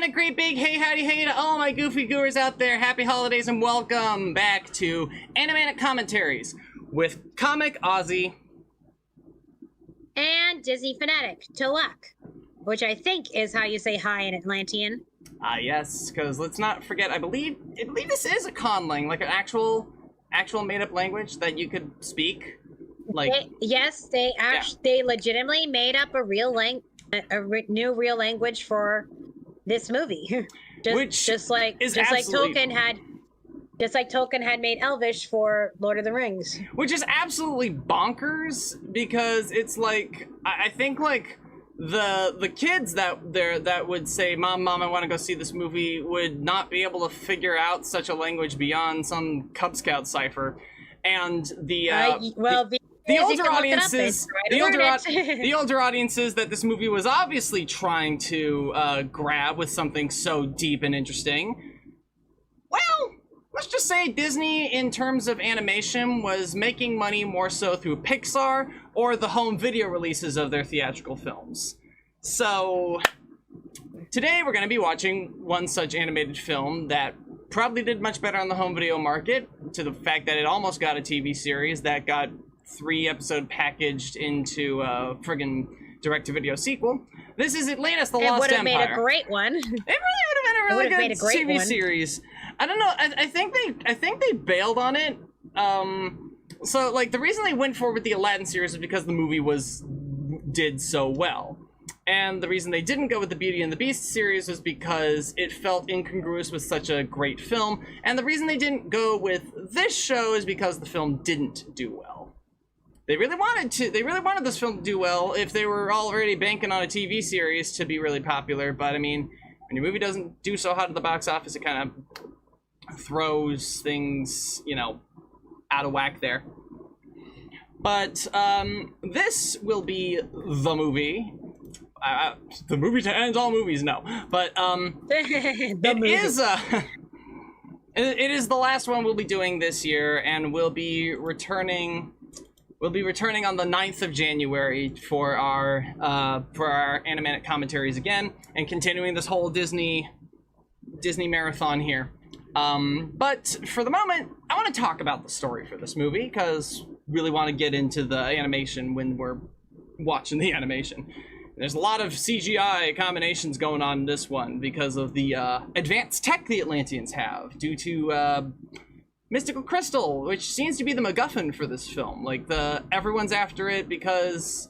And a great big hey howdy hey to all my goofy goers out there. Happy holidays and welcome back to Animanic Commentaries with Comic Aussie. And Disney-Fanatic, to luck. Which I think is how you say hi in Atlantean. Yes, because let's not forget, I believe this is a conlang, like an actual made-up language that you could speak. Like They legitimately made up a new real language for this movie. just like Tolkien had made Elvish for Lord of the Rings. Which is absolutely bonkers, because it's like I think like the kids that would say, Mom, I want to go see this movie, would not be able to figure out such a language beyond some Cub Scout cipher. And the older audiences that this movie was obviously trying to grab with something so deep and interesting. Well, let's just say Disney, in terms of animation, was making money more so through Pixar or the home video releases of their theatrical films. So today we're going to be watching one such animated film that probably did much better on the home video market, to the fact that it almost got a TV series that got 3-episode packaged into a friggin' direct-to-video sequel. This is Atlantis: The Lost Empire. It would have made a great one. It really would have been a really good TV series. I don't know. I think they bailed on it. So like the reason they went forward with the Aladdin series is because the movie did so well. And the reason they didn't go with the Beauty and the Beast series was because it felt incongruous with such a great film. And the reason they didn't go with this show is because the film didn't do well. They really wanted this film to do well if they were already banking on a TV series to be really popular. But I mean, when your movie doesn't do so hot at the box office, it kind of throws things, out of whack there. But this will be the movie. The movie to end all movies, no. But it is the last one we'll be doing this year, and we'll be returning on the 9th of January for our Animanic commentaries again, and continuing this whole Disney marathon here. But for the moment, I want to talk about the story for this movie, because really want to get into the animation when we're watching the animation. There's a lot of CGI combinations going on in this one because of the advanced tech the Atlanteans have, due to mystical crystal, which seems to be the MacGuffin for this film. Like, everyone's after it because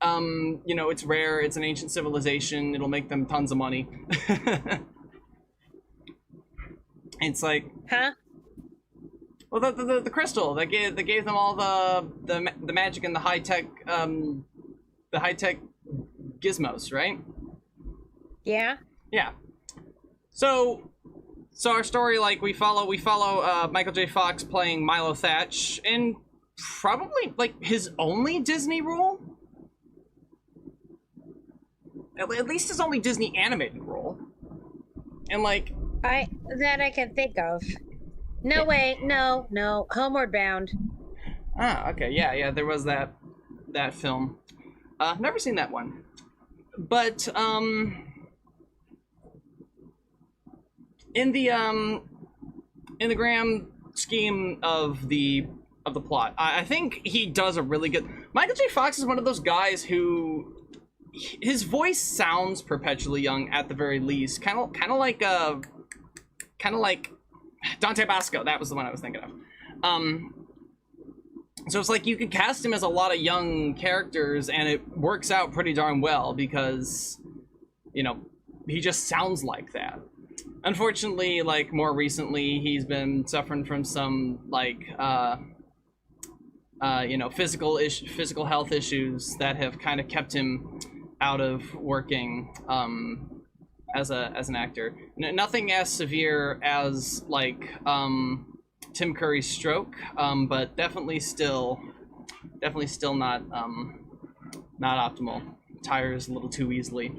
it's rare, it's an ancient civilization, it'll make them tons of money. It's like, huh? Well, the crystal that gave them all the magic and the high tech gizmos, right? Yeah. Yeah. So our story, like, we follow Michael J. Fox playing Milo Thatch in probably like his only Disney role. At least his only Disney animated role. And like, I can think of. No, wait, no, Homeward Bound. Ah, okay, yeah, there was that film. Never seen that one. But in the grand scheme of the plot, I think he does a really good. Michael J. Fox is one of those guys who his voice sounds perpetually young at the very least, kind of like Dante Basco. That was the one I was thinking of. So it's like you could cast him as a lot of young characters, and it works out pretty darn well because, he just sounds like that. Unfortunately, like, more recently, he's been suffering from some, like, physical health issues that have kind of kept him out of working as an actor. Nothing as severe as, like, Tim Curry's stroke, but definitely still not optimal. Tires a little too easily.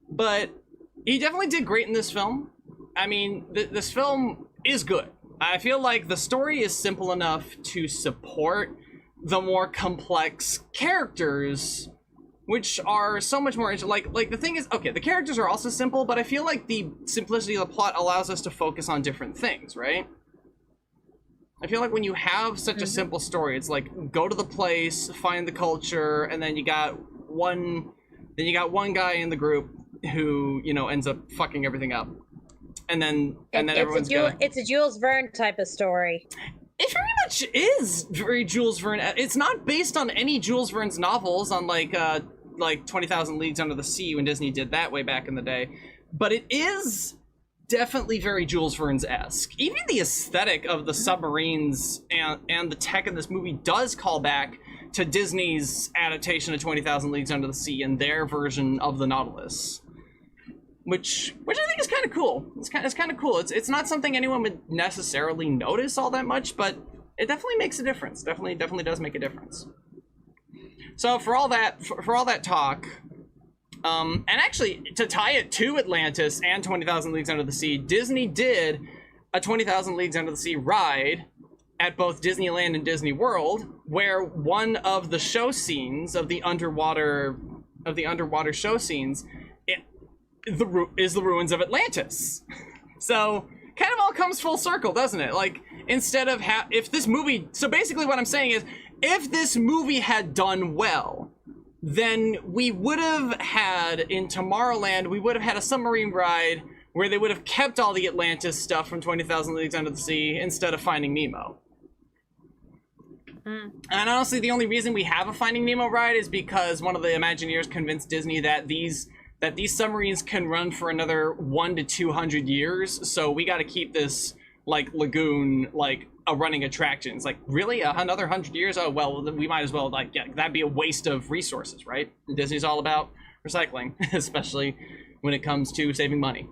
But he definitely did great in this film. I mean, this film is good. I feel like the story is simple enough to support the more complex characters which are so much more like the thing is, okay, the characters are also simple, but I feel like the simplicity of the plot allows us to focus on different things, right? I feel like when you have such a simple story, it's like go to the place, find the culture, and then you got one guy in the group who, you know, ends up fucking everything up. And then everyone's it's a Jules Verne type of story. It very much is very Jules Verne. It's not based on any Jules Verne's novels, on like 20,000 Leagues Under the Sea when Disney did that way back in the day. But it is definitely very Jules Verne's-esque. Even the aesthetic of the submarines and the tech in this movie does call back to Disney's adaptation of 20,000 Leagues Under the Sea and their version of the Nautilus. Which I think is kind of cool. It's kind of cool. It's not something anyone would necessarily notice all that much, but it definitely makes a difference. Definitely does make a difference. So for all that talk, and actually to tie it to Atlantis and 20,000 Leagues Under the Sea, Disney did a 20,000 Leagues Under the Sea ride at both Disneyland and Disney World, where one of the show scenes of the underwater show scenes is the ruins of Atlantis. So kind of all comes full circle, doesn't it? Like, instead of so basically what I'm saying is, if this movie had done well, then we would have had, in Tomorrowland, we would have had a submarine ride where they would have kept all the Atlantis stuff from 20,000 Leagues Under the Sea instead of Finding Nemo. And honestly, the only reason we have a Finding Nemo ride is because one of the Imagineers convinced Disney that these submarines can run for another 100 to 200 years, so we got to keep this like lagoon like a running attraction. It's like, really, another 100 years? Oh well, then we might as well, like, yeah, that'd be a waste of resources, right? And Disney's all about recycling, especially when it comes to saving money.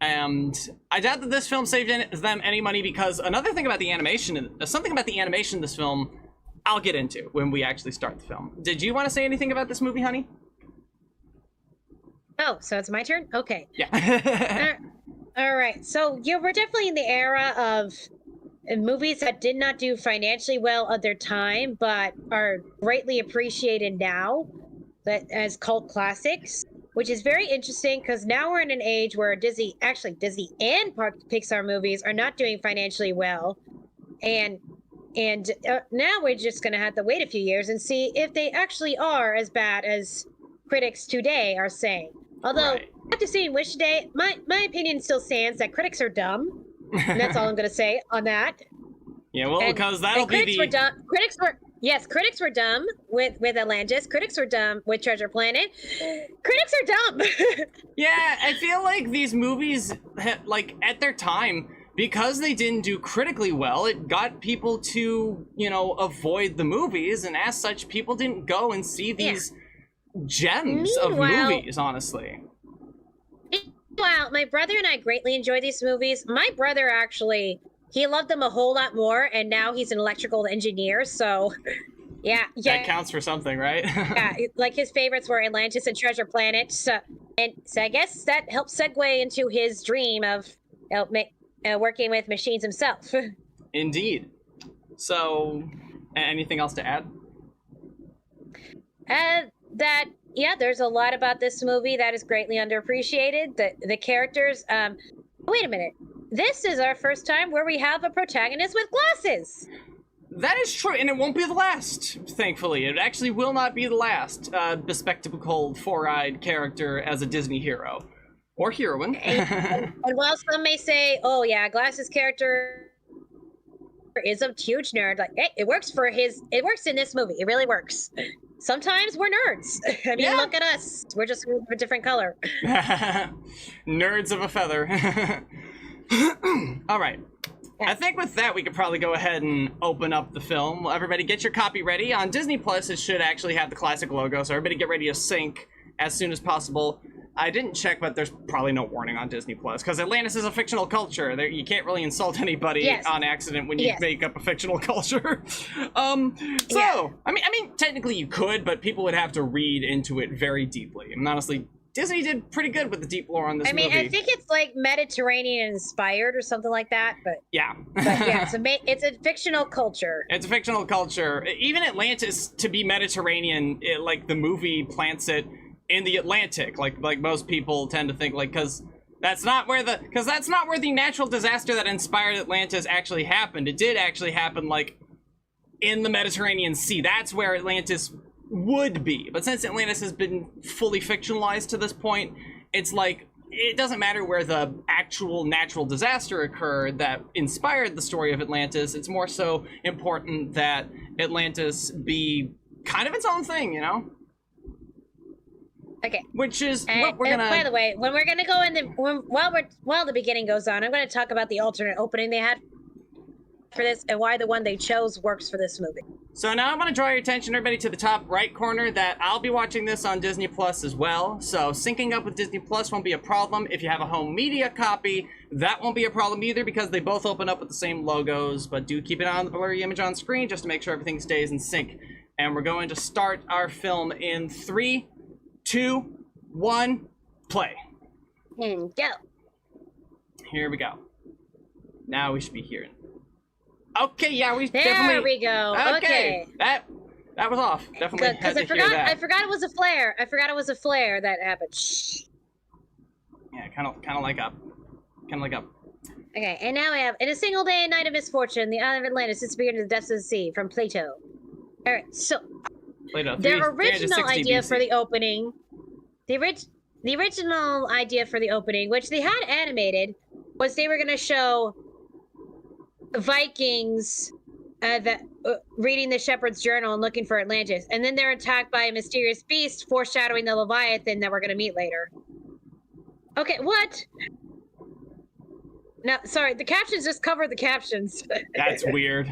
And I doubt that this film saved them any money, because another thing about the animation, something about the animation in this film, I'll get into when we actually start the film. Did you want to say anything about this movie, honey? Oh, so it's my turn? Okay. Yeah. All right. So, yeah, we're definitely in the era of movies that did not do financially well at their time, but are greatly appreciated now as cult classics, which is very interesting because now we're in an age where Disney and Pixar movies are not doing financially well. And now we're just going to have to wait a few years and see if they actually are as bad as critics today are saying. Although, right, after seeing Wish Day, my opinion still stands that critics are dumb. And that's all I'm going to say on that. Yeah, well, because that'll be the... Critics were dumb with Atlantis. Critics were dumb with Treasure Planet. Critics are dumb. Yeah, I feel like these movies, like, at their time, because they didn't do critically well, it got people to, you know, avoid the movies, and as such, people didn't go and see these... gems of movies, honestly. Meanwhile, my brother and I greatly enjoy these movies. My brother actually, he loved them a whole lot more, and now he's an electrical engineer, so yeah. That counts for something, right? Yeah, like his favorites were Atlantis and Treasure Planet, so I guess that helps segue into his dream of working with machines himself. Indeed. So, anything else to add? There's a lot about this movie that is greatly underappreciated. The characters, wait a minute. This is our first time where we have a protagonist with glasses. That is true, and it won't be the last, thankfully. It actually will not be the last bespectacled, four-eyed character as a Disney hero. Or heroine. and while some may say, oh yeah, glasses character is a huge nerd, like, hey, it works in this movie. It really works. Sometimes we're nerds. I mean, Look at us. We're just a different color. Nerds of a feather. All right. Yeah. I think with that, we could probably go ahead and open up the film. Well, everybody get your copy ready. On Disney Plus, it should actually have the classic logo, so everybody get ready to sync as soon as possible. I didn't check, but there's probably no warning on Disney Plus, because Atlantis is a fictional culture. You can't really insult anybody on accident when you make up a fictional culture. I mean, technically you could, but people would have to read into it very deeply. And honestly, Disney did pretty good with the deep lore on this movie. I think it's like Mediterranean inspired or something like that, but yeah. It's a fictional culture. It's a fictional culture. Even Atlantis, to be Mediterranean, like the movie plants it in the Atlantic, like most people tend to think, like, because that's not where the natural disaster that inspired Atlantis actually happened. It did actually happen, like, in the Mediterranean Sea. That's where Atlantis would be. But since Atlantis has been fully fictionalized to this point, it's like, it doesn't matter where the actual natural disaster occurred that inspired the story of Atlantis. It's more so important that Atlantis be kind of its own thing, you know? Okay. Which is what we're gonna... By the way, when we're gonna go in while the beginning goes on, I'm gonna talk about the alternate opening they had for this and why the one they chose works for this movie. So now I want to draw your attention, everybody, to the top right corner that I'll be watching this on Disney Plus as well. So syncing up with Disney Plus won't be a problem. If you have a home media copy, that won't be a problem either because they both open up with the same logos, but do keep an eye on the blurry image on screen just to make sure everything stays in sync. And we're going to start our film in 3, 2, 1, play. And go. Here we go. Now we should be hearing. Okay, yeah, There we go. Okay. That was off. Definitely had to hear that. I forgot it was a flare. I forgot it was a flare that happened. Shh. Yeah, kind of like up. Okay, and now we have, in a single day and night of misfortune, the island of Atlantis disappeared into the depths of the sea from Plato. All right, so Plato, their original idea BC. for the opening, the original idea for the opening, which they had animated, was they were going to show Vikings reading the Shepherd's Journal and looking for Atlantis, and then they're attacked by a mysterious beast, foreshadowing the Leviathan that we're going to meet later. Okay, what? No, sorry, the captions just covered the captions. That's weird.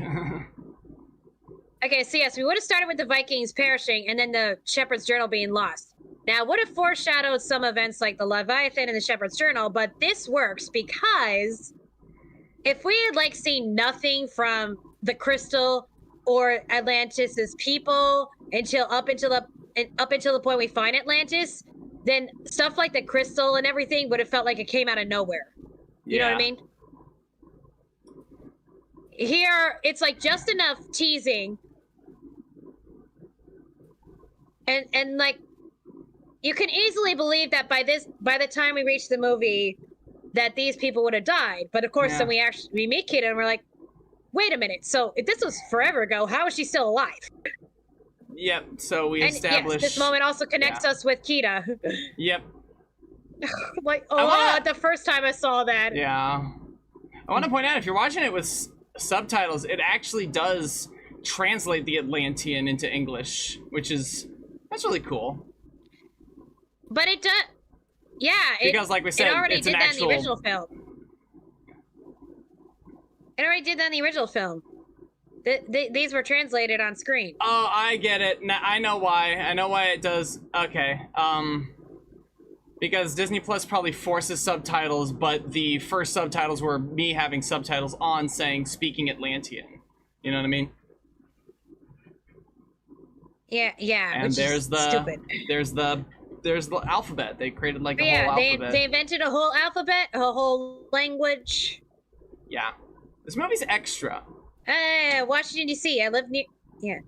Okay, so yes, we would have started with the Vikings perishing and then the Shepherd's Journal being lost. Now, would have foreshadowed some events like the Leviathan and the Shepherd's Journal, but this works because if we had like seen nothing from the Crystal or Atlantis's people up until the point we find Atlantis, then stuff like the Crystal and everything would have felt like it came out of nowhere. You know what I mean? Here, it's like just enough teasing. And like, you can easily believe that by the time we reach the movie, that these people would have died. But of course, then we meet Kida and we're like, wait a minute. So if this was forever ago, how is she still alive? Yep. So we established. Yes, this moment also connects us with Kida. Yep. Like, the first time I saw that. Yeah. I want to point out, if you're watching it with subtitles, it actually does translate the Atlantean into English, that's really cool. But it does. Yeah. Because, like we said, it already it's did an that actual... in the original film. It already did that in the original film. These were translated on screen. Oh, I get it. I know why. I know why it does. Okay. Because Disney Plus probably forces subtitles, but the first subtitles were me having subtitles on saying speaking Atlantean. You know what I mean? Yeah. And which there's is stupid. There's the alphabet. They created like a whole alphabet. They invented a whole alphabet, a whole language. Yeah. This movie's extra. Washington, D.C. I live near... Yeah.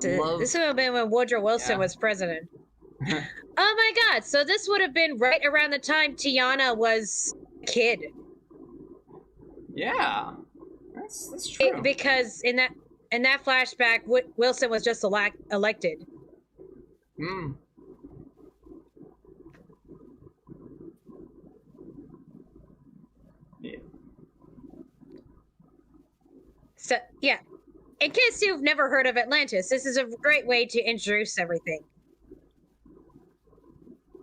This would have been when Woodrow Wilson was president. Oh my god, so this would have been right around the time Tiana was a kid. Yeah. That's true. Because in that flashback, Wilson was just elected. Hmm. Yeah. So, yeah. In case you've never heard of Atlantis, this is a great way to introduce everything.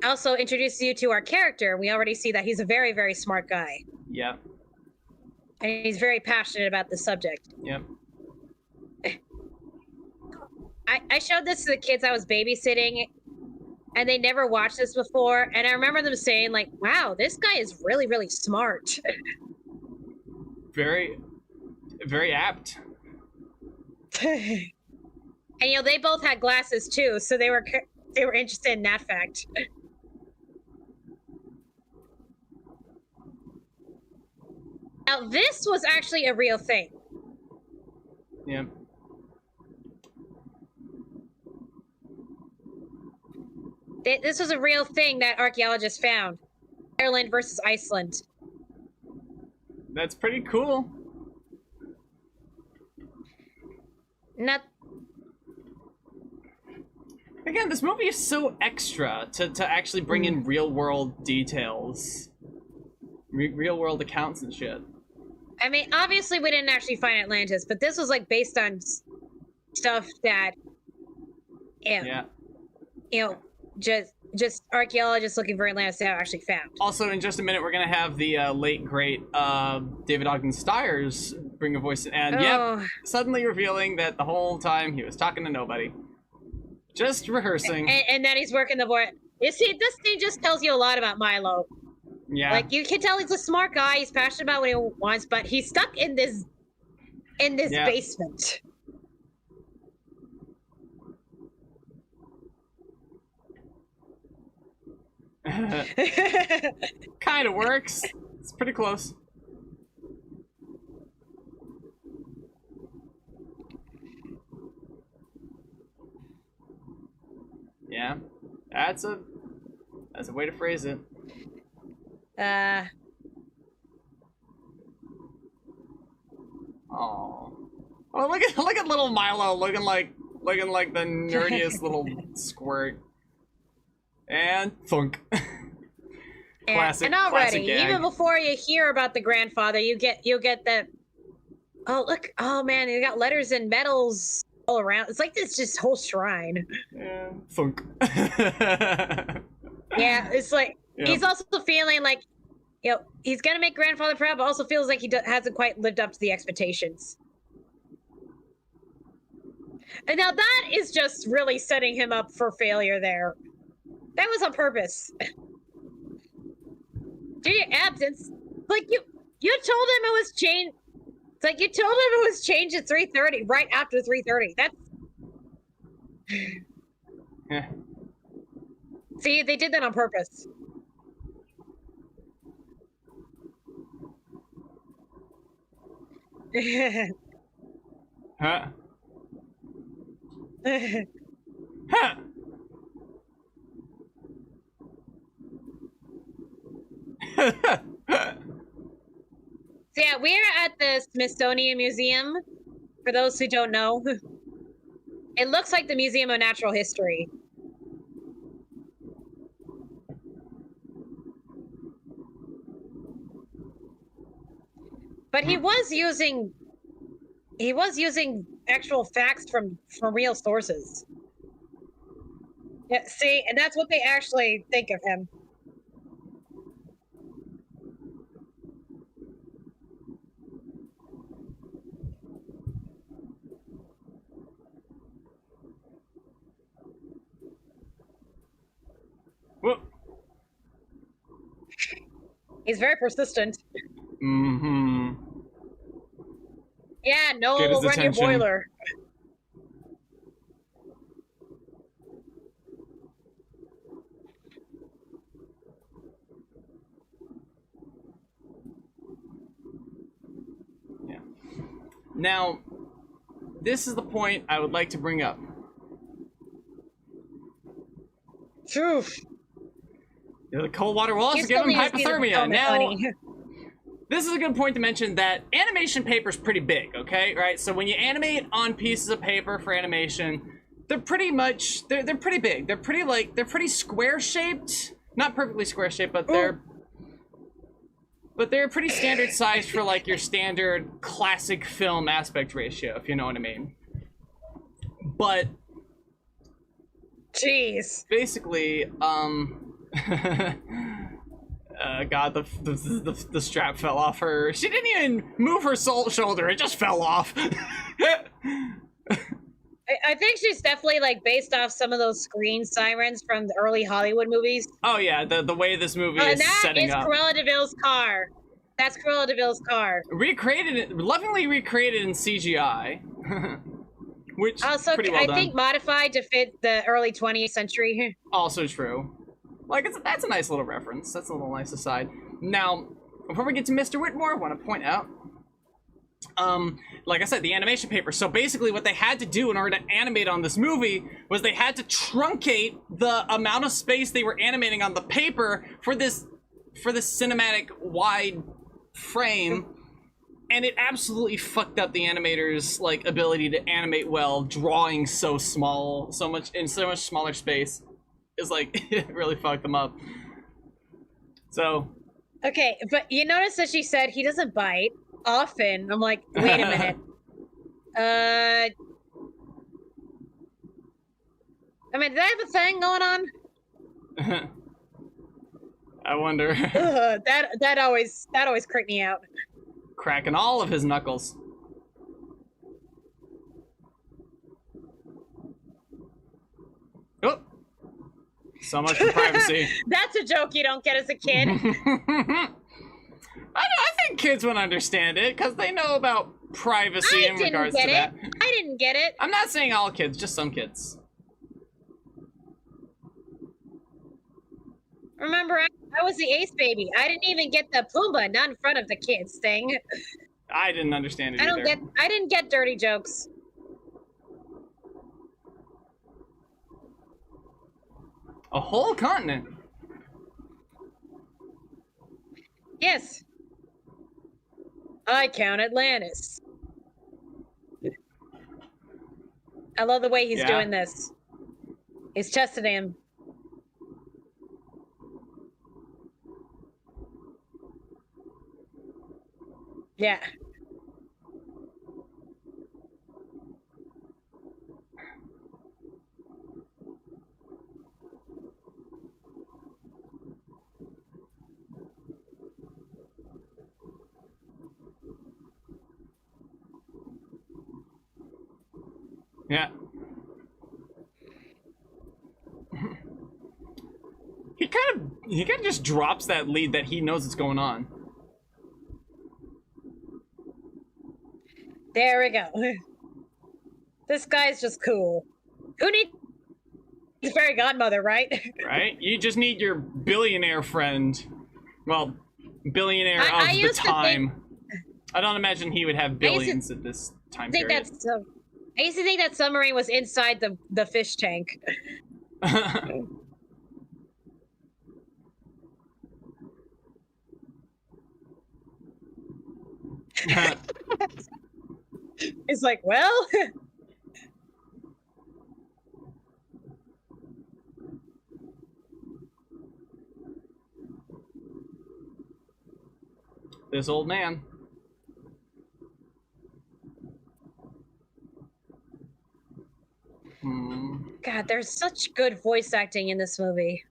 Also introduces you to our character. We already see that he's a very, very smart guy. Yep. And he's very passionate about the subject. Yep. I showed this to the kids I was babysitting, and they never watched this before. And I remember them saying, like, wow, this guy is really, really smart. Very, very apt. And you know, they both had glasses too, so they were interested in that fact. Now, this was actually a real thing. Yeah. This was a real thing that archaeologists found. Ireland versus Iceland. That's pretty cool. Not. Again, this movie is so extra to actually bring in real world details, real world accounts and shit. I mean, obviously we didn't actually find Atlantis, but this was like based on stuff that, you know, just archaeologists looking for Atlantis have actually found. Also, in just a minute, we're gonna have the late great David Ogden Stiers bring a voice, and suddenly revealing that the whole time he was talking to nobody, just rehearsing, and then he's working the board. You see, this thing just tells you a lot about Milo. Yeah, like you can tell he's a smart guy. He's passionate about what he wants, but he's stuck in this basement. Kind of works. It's pretty close. Yeah, that's a way to phrase it. Oh, look at little Milo looking like the nerdiest little squirt. And thunk. Classic. And already, gag. even before you hear about the grandfather, you'll get that. Oh look! Oh man, they got letters and medals all around. It's like this just whole shrine. Yeah, thunk. Yeah, it's like he's also feeling like, you know, he's gonna make grandfather proud, but also feels like he hasn't quite lived up to the expectations. And now that is just really setting him up for failure there. That was on purpose. Due to absence, like you told him it was changed. It's like you told him it was changed at 3:30, right after 3:30. That's. Yeah. See, they did that on purpose. Huh? Huh? So yeah, we're at the Smithsonian Museum. For those who don't know, it looks like the Museum of Natural History. But he was using actual facts from real sources. Yeah, see, and that's what they actually think of him. Whoop. He's very persistent. Mm-hmm. Yeah, no, we'll run your boiler. Yeah. Now, this is the point I would like to bring up. Oof. The cold water will also give him hypothermia. Now, this is a good point to mention that animation paper is pretty big, okay? Right? So when you animate on pieces of paper for animation, they're pretty much, they're pretty big. They're pretty square shaped. Not perfectly square shaped, but they're pretty standard sized for like your standard classic film aspect ratio, if you know what I mean. But jeez. Basically, God, the strap fell off her. She didn't even move her shoulder. It just fell off. I think she's definitely like based off some of those screen sirens from the early Hollywood movies. Oh yeah, the way this movie is setting up. That is Cruella de Vil's car. That's Cruella de Vil's car. Lovingly recreated in CGI. which also pretty well I done. think modified to fit the early 20th century. Also true. Like, that's a nice little reference. That's a little nice aside. Now, before we get to Mr. Whitmore, I want to point out, like I said, the animation paper. So basically what they had to do in order to animate on this movie was they had to truncate the amount of space they were animating on the paper for this cinematic wide frame. And it absolutely fucked up the animators' like ability to animate well, drawing so small, so much smaller space. Is like it really fucked them up. So okay, but you notice that she said he doesn't bite often. I'm like, wait a minute. I mean, do they have a thing going on? I wonder. that always creeped me out. Cracking all of his knuckles. Oh. So much for privacy. That's a joke you don't get as a kid. I think kids would understand it because they know about privacy in regards to that. I didn't get it. I'm not saying all kids, just some kids. Remember, I was the ace baby. I didn't even get the Pumbaa, not in front of the kids thing. I didn't understand it either. I didn't get dirty jokes. A whole continent. Yes. I count Atlantis. I love the way he's doing this. He's testing him. Yeah. Yeah. He kind of just drops that lead that he knows what's going on. There we go. This guy's just cool. Who needs a fairy godmother, right? Right? You just need your billionaire friend. Well, billionaire of the time. I don't imagine he would have billions at this time period. I used to think that submarine was inside the fish tank. It's like, well... This old man. God, there's such good voice acting in this movie.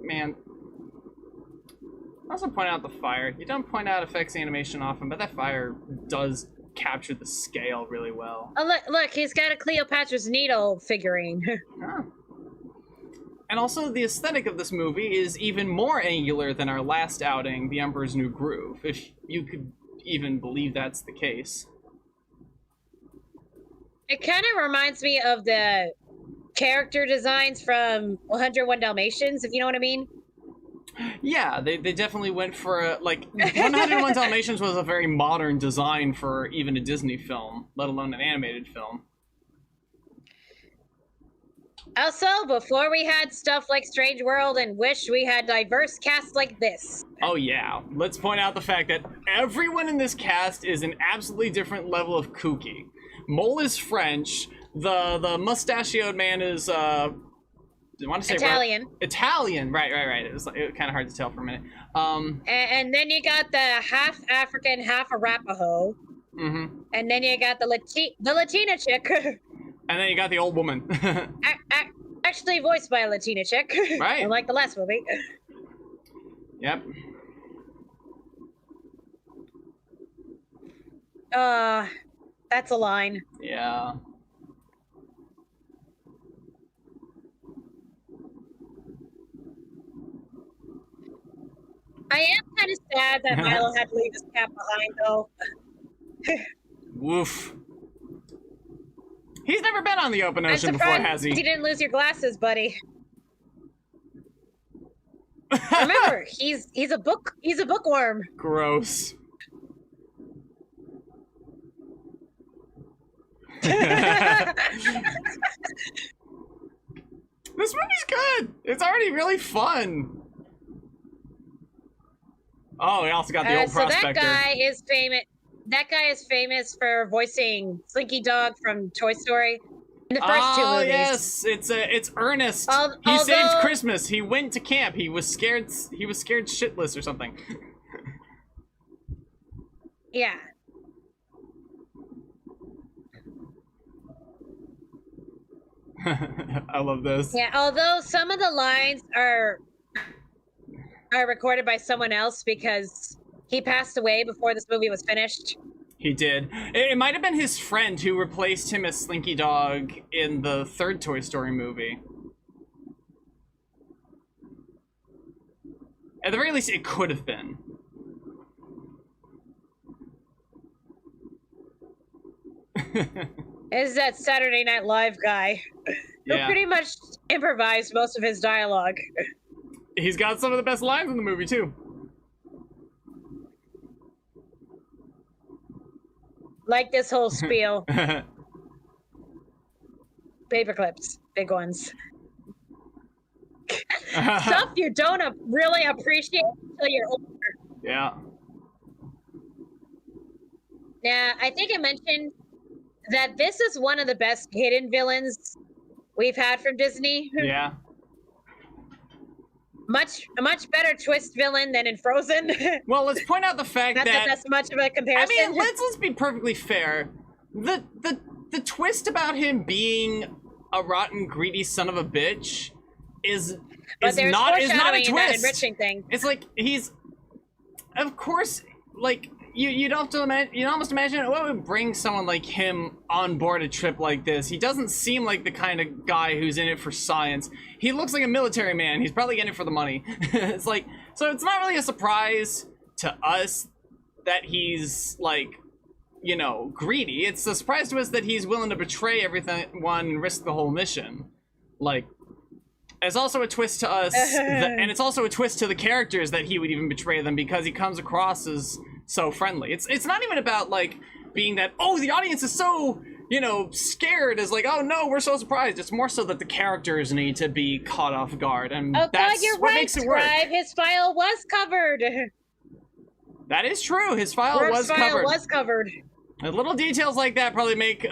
Man. I also point out the fire. You don't point out effects animation often, but that fire does capture the scale really well. Oh, look, he's got a Cleopatra's Needle figurine. Ah. And also, the aesthetic of this movie is even more angular than our last outing, The Emperor's New Groove, if you could even believe that's the case. It kind of reminds me of the character designs from 101 Dalmatians, if you know what I mean. Yeah, they definitely went for like 101 Dalmatians was a very modern design for even a Disney film, let alone an animated film. Also, before we had stuff like Strange World and Wish, we had diverse casts like this. Oh yeah, let's point out the fact that everyone in this cast is an absolutely different level of kooky. Mole is French, the mustachioed man is I want to say Italian. Italian, right. It was kind of hard to tell for a minute. And then you got the half African, half Arapaho. Mm-hmm. And then you got the Latina chick. And then you got the old woman. Actually voiced by a Latina chick. Right. Unlike the last movie. Yep. That's a line. Yeah. I am kind of sad that Milo had to leave his cat behind, though. Woof. He's never been on the open ocean before, has he? You didn't lose your glasses, buddy. Remember, he's a bookworm. Gross. This movie's good. It's already really fun. Oh, we also got the old prospector. That guy is famous for voicing Slinky Dog from Toy Story in the first two movies. Yes, it's Ernest. He saved Christmas. He went to camp. He was scared shitless or something. Yeah. I love this. Yeah, although some of the lines are recorded by someone else because he passed away before this movie was finished. He did. It might have been his friend who replaced him as Slinky Dog in the third Toy Story movie. At the very least, it could have been. Is that Saturday Night Live guy who pretty much improvised most of his dialogue. He's got some of the best lines in the movie, too. Like this whole spiel. Paper clips, big ones. Stuff you don't really appreciate until you're older. Yeah. Yeah, I think I mentioned that this is one of the best hidden villains we've had from Disney. Yeah. A much better twist villain than in Frozen. Well, let's point out the fact that that's much of a comparison. I mean, let's be perfectly fair. The twist about him being a rotten, greedy son of a bitch is not a twist. Enriching thing. It's like he's, of course, like you'd have to imagine. You'd almost imagine what would bring someone like him on board a trip like this. He doesn't seem like the kind of guy who's in it for science. He looks like a military man. He's probably in it for the money. It's like, so it's not really a surprise to us that he's like, you know, greedy. It's a surprise to us that he's willing to betray everyone and risk the whole mission. Like, it's also a twist to us, and it's also a twist to the characters that he would even betray them because he comes across as so friendly. It's not even about like being that, oh, the audience is so, you know, scared, as like, oh no, we're so surprised. It's more so that the characters need to be caught off guard, and that's what makes it work. His file was covered. That is true. His file was covered. And little details like that probably make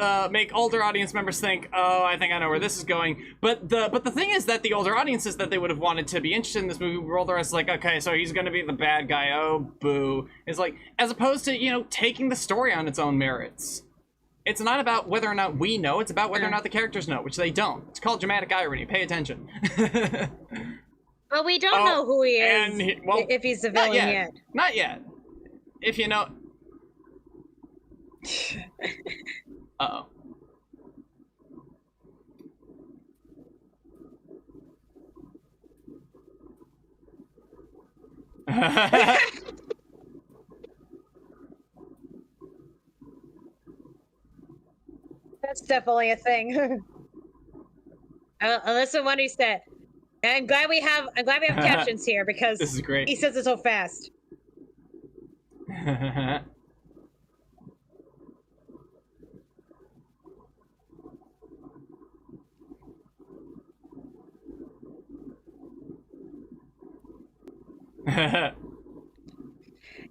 older audience members think, oh, I think I know where this is going. But the thing is that the older audiences that they would have wanted to be interested in this movie roll their eyes like, okay, so he's gonna be the bad guy. Oh, boo. It's like, as opposed to, you know, taking the story on its own merits. It's not about whether or not we know. It's about whether or not the characters know, which they don't. It's called dramatic irony. Pay attention. Well, we don't know who he is, if he's the villain yet. Not yet. If you know... Uh-oh. That's definitely a thing. Listen what he said. I'm glad we have captions here because this is great. He says it so fast.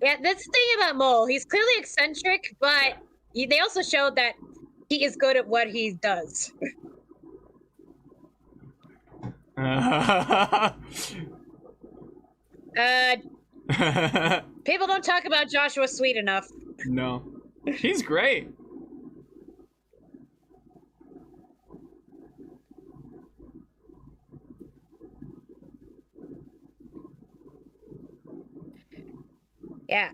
Yeah, this thing about Mole, he's clearly eccentric, but they also showed that he is good at what he does. People don't talk about Joshua Sweet enough. No. He's great. Yeah.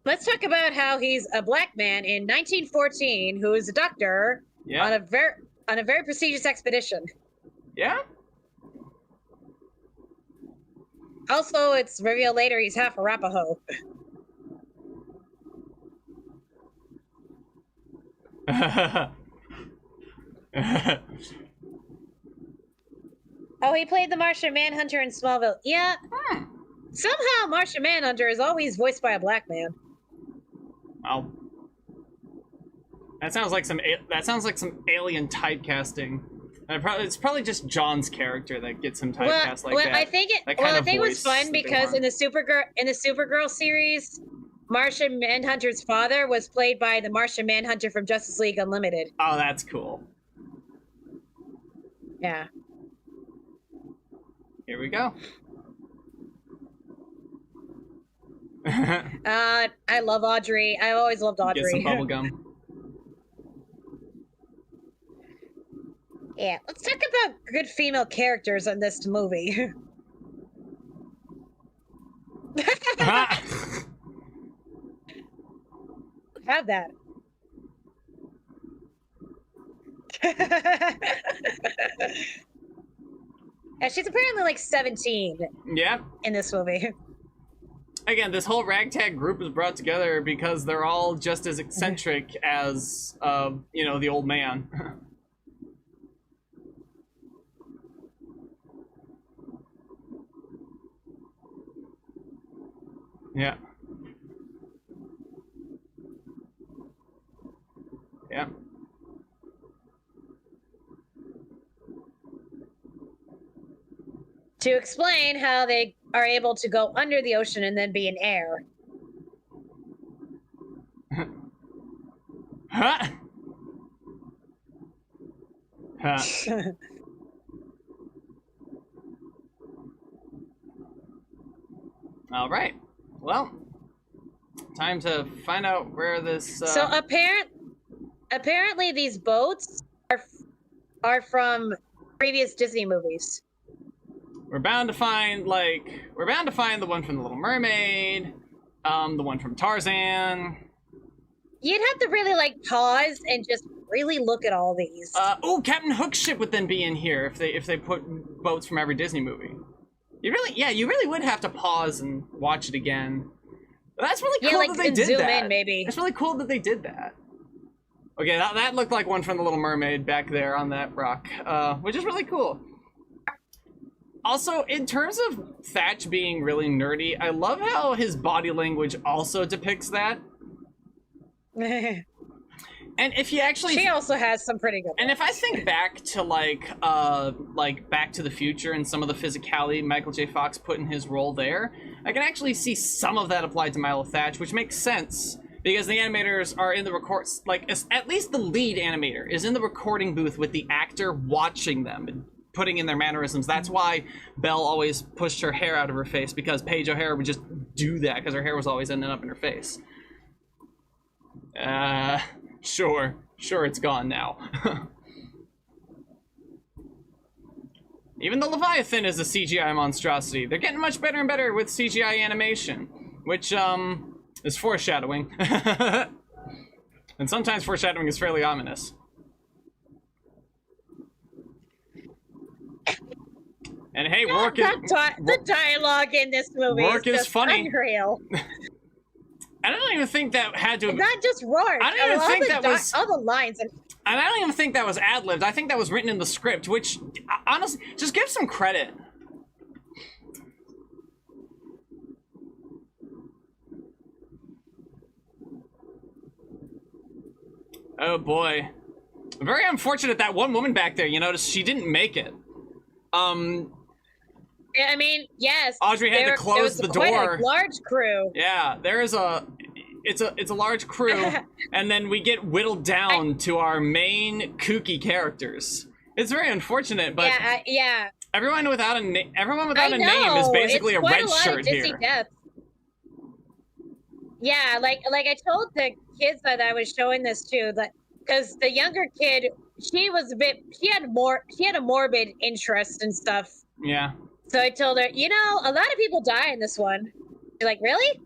Let's talk about how he's a black man in 1914 who is a doctor on a very prestigious expedition. Yeah? Also, it's revealed later he's half Arapaho. Oh, he played the Martian Manhunter in Smallville. Yeah. Somehow Martian Manhunter is always voiced by a black man. Oh. That sounds like some alien typecasting. It's probably just John's character that gets him typecast like that. I think it was fun because in the Supergirl series, Martian Manhunter's father was played by the Martian Manhunter from Justice League Unlimited. Oh, that's cool. Yeah. Here we go. I love Audrey. I always loved Audrey. Get some bubble gum. Yeah, let's talk about good female characters in this movie. Have that. And she's apparently like 17. Yeah. In this movie. Again, this whole ragtag group is brought together because they're all just as eccentric as, you know, the old man. Yeah. Yeah. To explain how they are able to go under the ocean and then be in air. Huh? Huh. All right. Well, time to find out where this. So apparently these boats are from previous Disney movies. We're bound to find the one from The Little Mermaid, the one from Tarzan. You'd have to really like pause and just really look at all these. Oh, Captain Hook's ship would then be in here if they put boats from every Disney movie. You really would have to pause and watch it again. But that's really cool that they did zoom that. In, maybe. It's really cool that they did that. Okay, that looked like one from The Little Mermaid back there on that rock, which is really cool. Also, in terms of Thatch being really nerdy, I love how his body language also depicts that. And if you actually... She also has some pretty good ones. And if I think back to, like Back to the Future and some of the physicality Michael J. Fox put in his role there, I can actually see some of that applied to Milo Thatch, which makes sense, because the animators are in the at least the lead animator is in the recording booth with the actor watching them and putting in their mannerisms. That's why Belle always pushed her hair out of her face, because Paige O'Hara would just do that, because her hair was always ending up in her face. Sure, it's gone now. Even the Leviathan is a CGI monstrosity. They're getting much better and better with CGI animation, which, is foreshadowing. And sometimes foreshadowing is fairly ominous. And hey, Rourke is... The dialogue in this movie is funny. Unreal. I don't even think that had to have... Not just Rourke. I don't even think that was... All the lines. And I don't even think that was ad-libbed. I think that was written in the script, which, honestly, just give some credit. Oh, boy. Very unfortunate that one woman back there, you notice, she didn't make it. I mean, yes. Audrey had to close the door. Quite a large crew. Yeah, there is it's a large crew, and then we get whittled down to our main kooky characters. It's very unfortunate, but yeah. Everyone without a name is basically a red shirt here. Deaths. Yeah, like I told the kids that I was showing this to, that because the younger kid, she had a morbid interest and stuff. Yeah. So I told her, you know, a lot of people die in this one. You're like, really?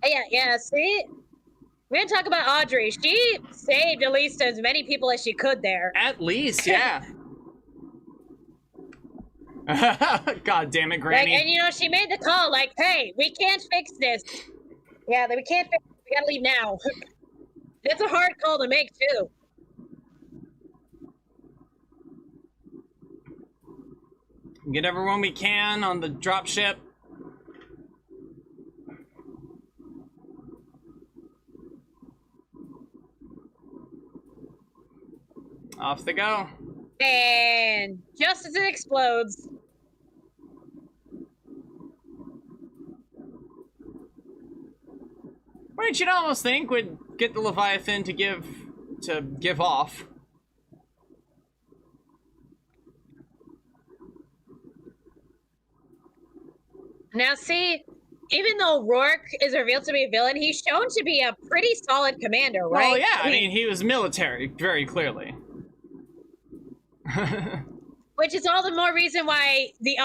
Yeah, see? We're gonna talk about Audrey. She saved at least as many people as she could there. At least, yeah. God damn it, Granny. Like, and you know, she made the call, like, hey, we can't fix this. Yeah, we can't fix it. We gotta leave now. That's a hard call to make, too. Get everyone we can on the dropship. Off they go. And just as it explodes. Which you'd almost think would get the Leviathan to give off. Now see, even though Rourke is revealed to be a villain, he's shown to be a pretty solid commander, right? Well, yeah, I mean, he was military, very clearly. Which is all the more reason why the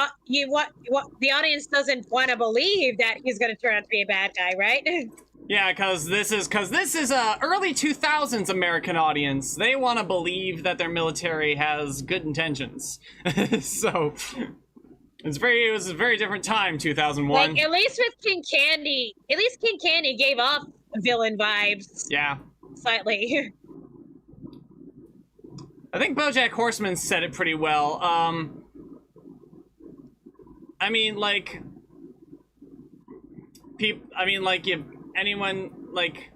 audience doesn't want to believe that he's going to turn out to be a bad guy, right? Yeah, because this is a early 2000s American audience. They want to believe that their military has good intentions. So it was a very different time, 2001. Like, at least King Candy gave off villain vibes. Yeah. Slightly. I think BoJack Horseman said it pretty well. I mean, like, anyone, like,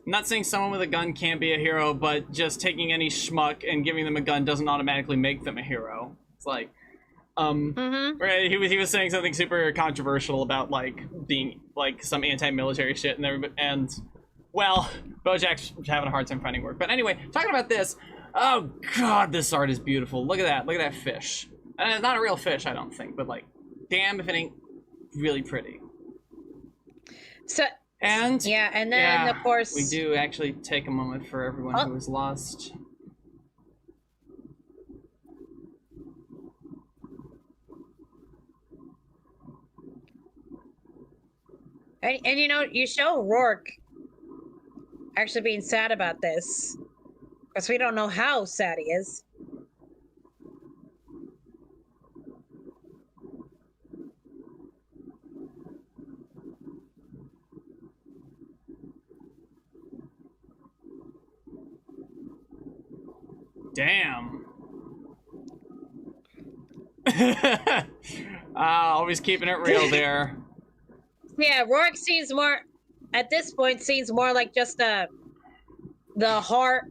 I'm not saying someone with a gun can't be a hero, but just taking any schmuck and giving them a gun doesn't automatically make them a hero. It's like, right, he was saying something super controversial about, like, being, like, some anti-military shit, and well, BoJack's having a hard time finding work. But anyway, talking about this, oh god, this art is beautiful. Look at that fish. And it's not a real fish, I don't think, but, like, damn if it ain't really pretty. So, and then, of course, we do actually take a moment for everyone who was lost. And you know, you show Rourke actually being sad about this, because we don't know how sad he is. Damn. Always keeping it real there. Yeah, Rourke seems more, at this point, seems more like just the hard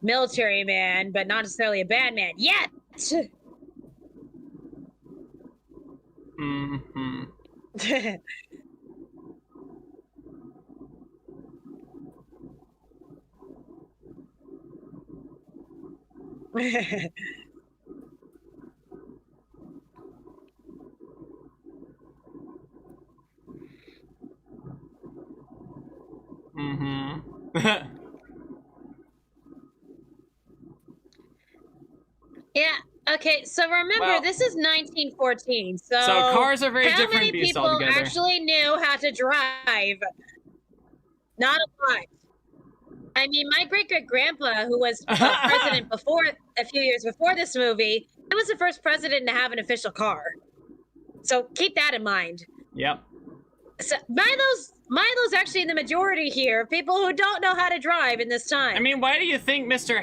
military man, but not necessarily a bad man yet. Mm-hmm. Yeah. Okay. So remember, this is 1914. So cars are very different. How many people actually knew how to drive? Not a lot. I mean, my great-great-grandpa, who was president a few years before this movie, he was the first president to have an official car. So keep that in mind. Yep. So Milo's actually in the majority here, people who don't know how to drive in this time. I mean, why do you think Mr.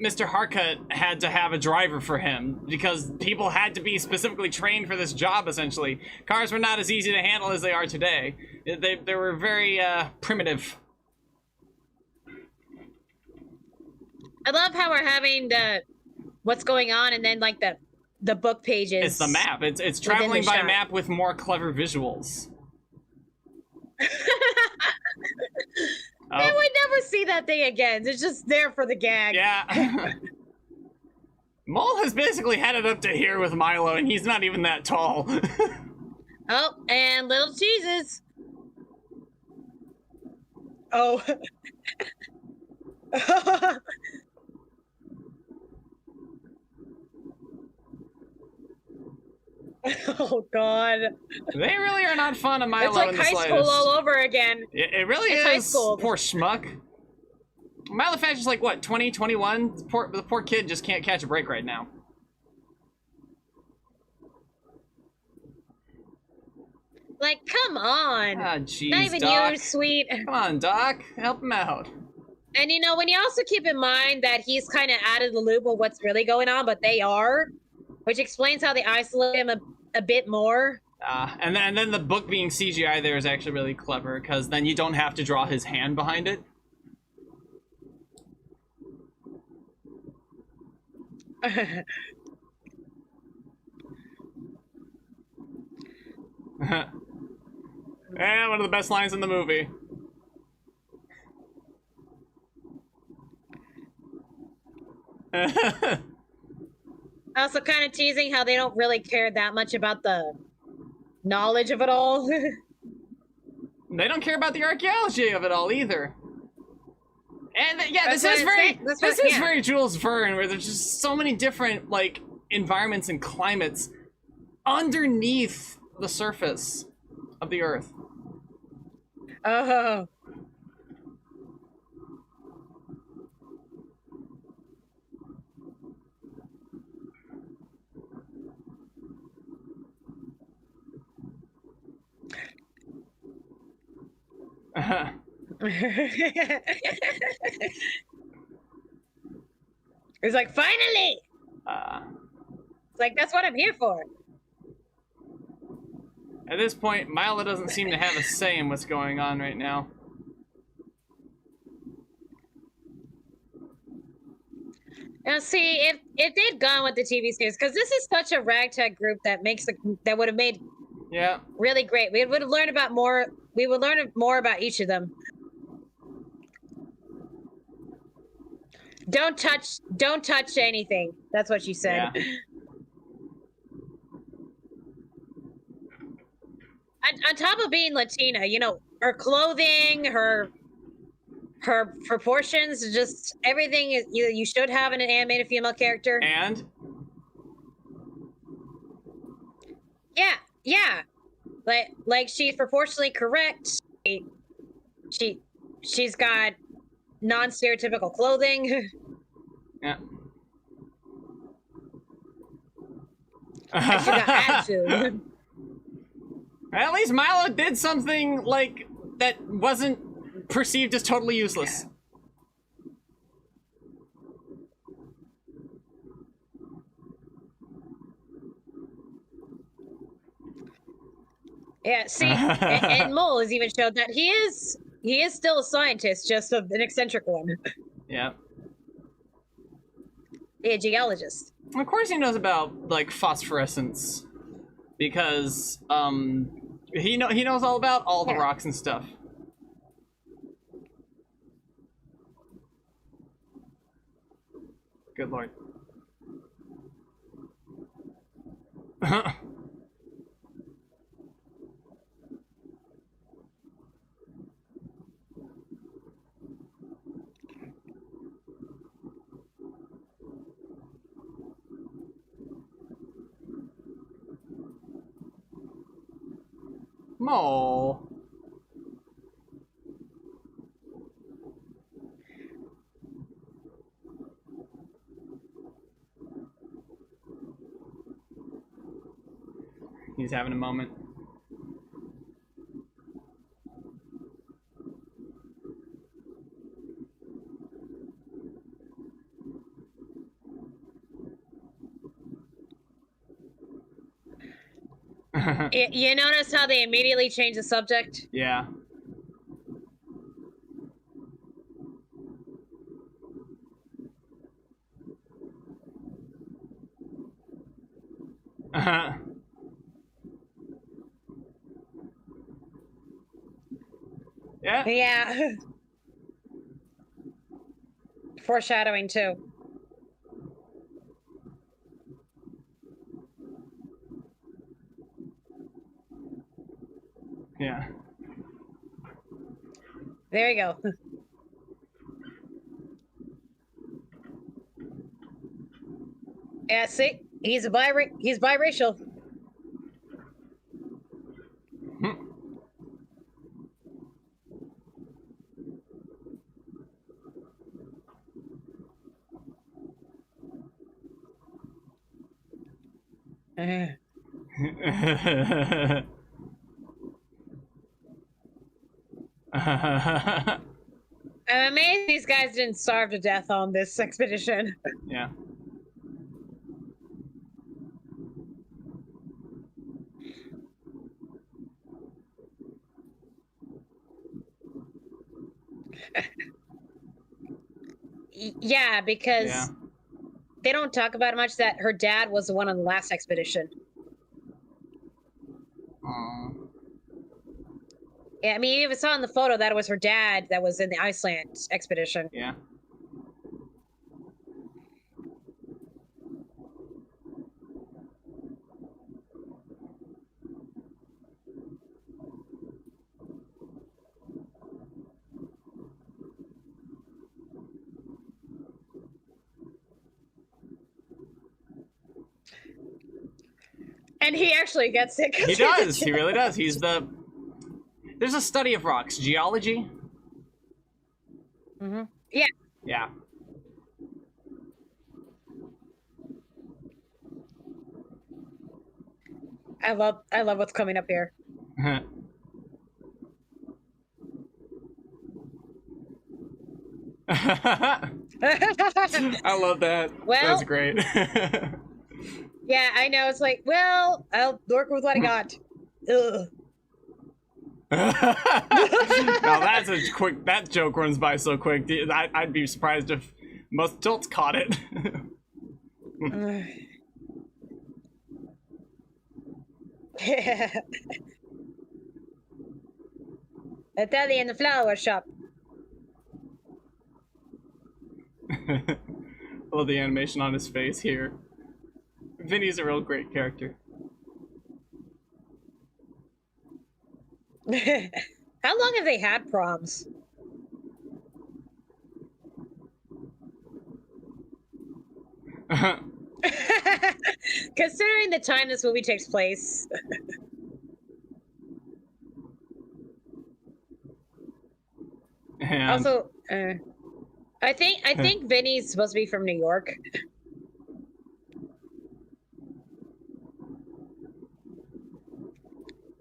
Harcut had to have a driver for him? Because people had to be specifically trained for this job, essentially. Cars were not as easy to handle as they are today. They were very primitive. I love how we're having what's going on, and then like the book pages. It's the map. It's traveling by map with more clever visuals. I would never see that thing again. It's just there for the gag. Yeah. Mole has basically had it up to here with Milo, and he's not even that tall. Oh, and little cheeses. Oh. Oh God! They really are not fun of Milo. It's like high school all over again. It really is. High school. Poor schmuck. Milo Fashion's like what, 20, 21? The poor kid just can't catch a break right now. Like, come on. Ah, jeez, Not even Doc. you, sweet. Come on, Doc. Help him out. And you know, when you also keep in mind that he's kind of out of the loop of what's really going on, but they are, which explains how they isolate him a bit more. And then the book being CGI there is actually really clever, because then you don't have to draw his hand behind it. And one of the best lines in the movie. Also kind of teasing how they don't really care that much about the knowledge of it all. They don't care about the archaeology of it all either. And yeah, this is very Jules Verne, where there's just so many different like environments and climates underneath the surface of the Earth. Oh. It's like, finally! It's like, that's what I'm here for. At this point, Milo doesn't seem to have a say in what's going on right now. Now, see, if they'd gone with the TV series, because this is such a ragtag group that would have made really great. We would have learned about more. We would learn more about each of them. Don't touch anything. That's what she said. Yeah. On top of being Latina, you know, her clothing, her proportions, just everything is you should have in an animated female character. And yeah, like she's proportionally correct. She's got non-stereotypical clothing. Yeah. And she got attitude. At least Milo did something like that wasn't perceived as totally useless. Yeah, see, and Mole has even showed that he is still a scientist, just an eccentric one. Yeah. A geologist. Of course he knows about like phosphorescence, because he knows all about all the rocks and stuff. Good lord. Mole. He's having a moment. You notice how they immediately change the subject? Yeah. Yeah. Yeah. Foreshadowing too. Yeah. There you go. Yeah, see, he's biracial. I'm amazed these guys didn't starve to death on this expedition. Yeah. Yeah, because they don't talk about it much that her dad was the one on the last expedition. Yeah, I mean, you even saw in the photo that it was her dad that was in the Iceland expedition. Yeah. And he actually gets sick. He does. He really does. He's the... There's a study of rocks. Geology? Mm-hmm. Yeah. Yeah. I love what's coming up here. I love that. Well, that's great. Yeah, I know. It's like, well, I'll work with what I got. Ugh. Now that's a quick. That joke runs by so quick. I'd be surprised if most adults caught it. Italy in the flower shop. I love the animation on his face here. Vinny's a real great character. How long have they had proms? Considering the time this movie takes place. And... Also, I think Vinny's supposed to be from New York.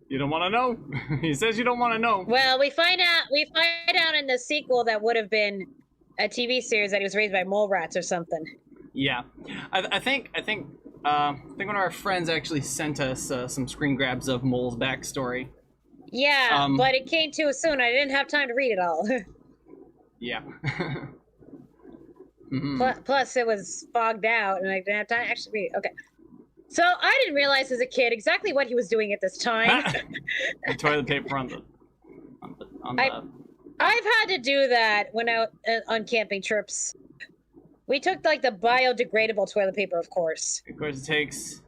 You don't want to know. He says you don't want to know. Well, we find out in the sequel that would have been a TV series that he was raised by mole rats or something. Yeah, I think one of our friends actually sent us some screen grabs of Mole's backstory. Yeah, but it came too soon. I didn't have time to read it all. Yeah. Plus, it was fogged out, and I didn't have time to actually read it. Okay. So I didn't realize as a kid exactly what he was doing at this time. The toilet paper on the I've had to do that when out on camping trips. We took like the biodegradable toilet paper, of course. Of course, it takes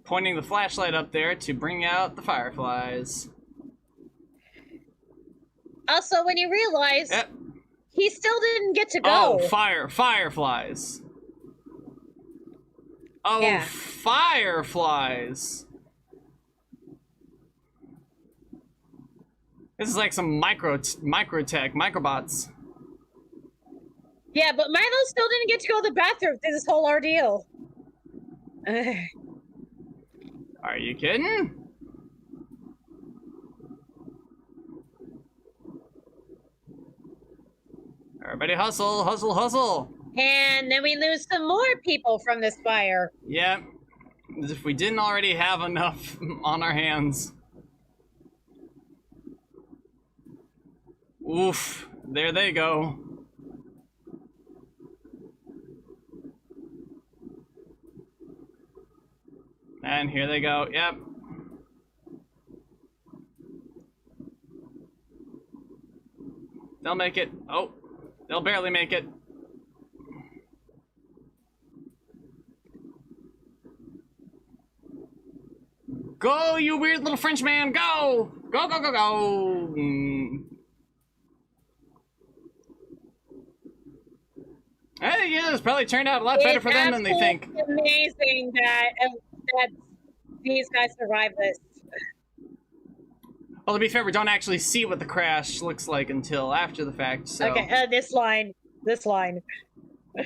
pointing the flashlight up there to bring out the fireflies. Also, when you realize he still didn't get to go. Oh, fireflies. Oh, yeah. Fireflies. This is like some microbots. Yeah, but Milo still didn't get to go to the bathroom through this whole ordeal. Are you kidding? Everybody hustle, hustle, hustle. And then we lose some more people from this fire. Yeah, as if we didn't already have enough on our hands. Oof, there they go. And here they go, yep. They'll make it. Oh, they'll barely make it. Go, you weird little French man, go! Go, go, go, go! Hey, yeah, this probably turned out a lot better for them than they think. It's amazing that these guys survived this. Well, to be fair, we don't actually see what the crash looks like until after the fact, so... Okay, this line. I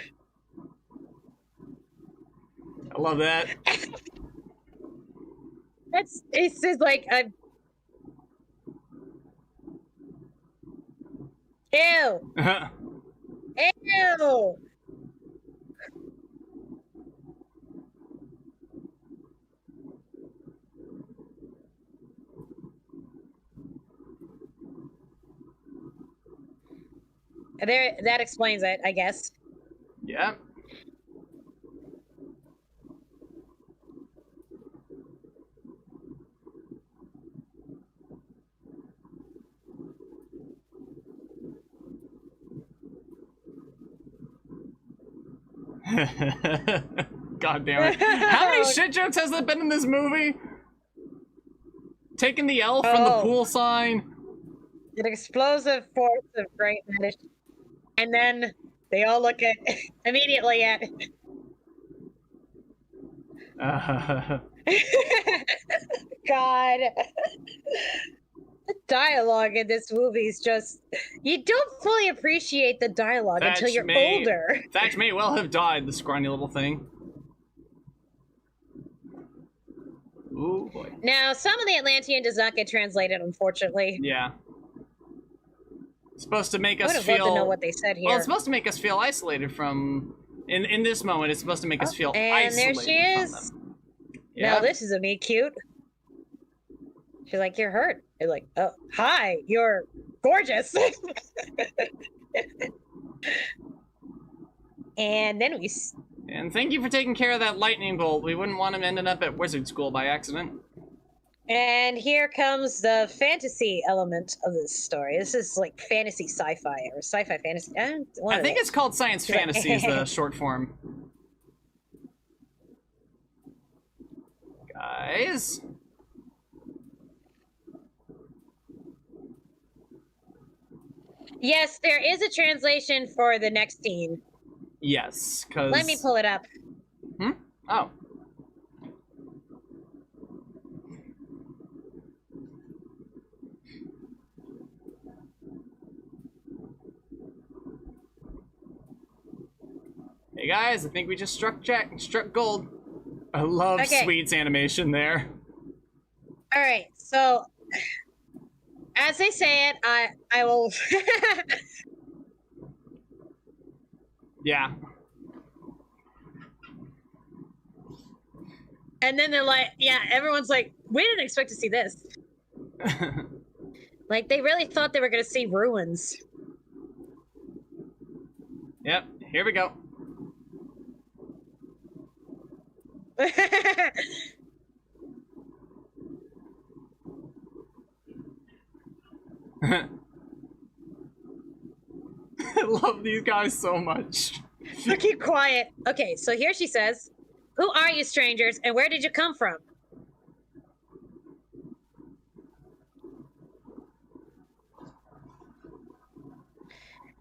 love that. It's just like Ew. Ew. There, that explains it, I guess. Yeah. God damn it. How many shit jokes has there been in this movie? Taking the L from the pool sign. An explosive force of greatness. And then they all look at immediately at God. The dialogue in this movie is just, you don't fully appreciate the dialogue until you're older. Thatch may well have died, the scrawny little thing. Ooh, boy. Now, some of the Atlantean does not get translated, unfortunately. Yeah. It's supposed to make us feel... I would have loved to know what they said here. Well, it's supposed to make us feel isolated from... In this moment, it's supposed to make us feel isolated. And there she is. Yeah. Now, this is a meet cute. She's like, you're hurt. You're like, oh, hi, you're gorgeous. And then we... And thank you for taking care of that lightning bolt. We wouldn't want him ending up at wizard school by accident. And here comes the fantasy element of this story. This is like fantasy sci-fi or sci-fi fantasy. I think it's called science fantasy is the short form. Guys. Yes, there is a translation for the next scene. Yes, because... Let me pull it up. Hmm? Oh. Hey guys, I think we just struck gold. I love Sweet's animation there. Alright, so... As they say it, I will... Yeah. And then they're like, yeah, everyone's like, we didn't expect to see this. Like, they really thought they were going to see ruins. Yep, here we go. I love these guys so much. So keep quiet. Okay, so here she says, who are you strangers and where did you come from?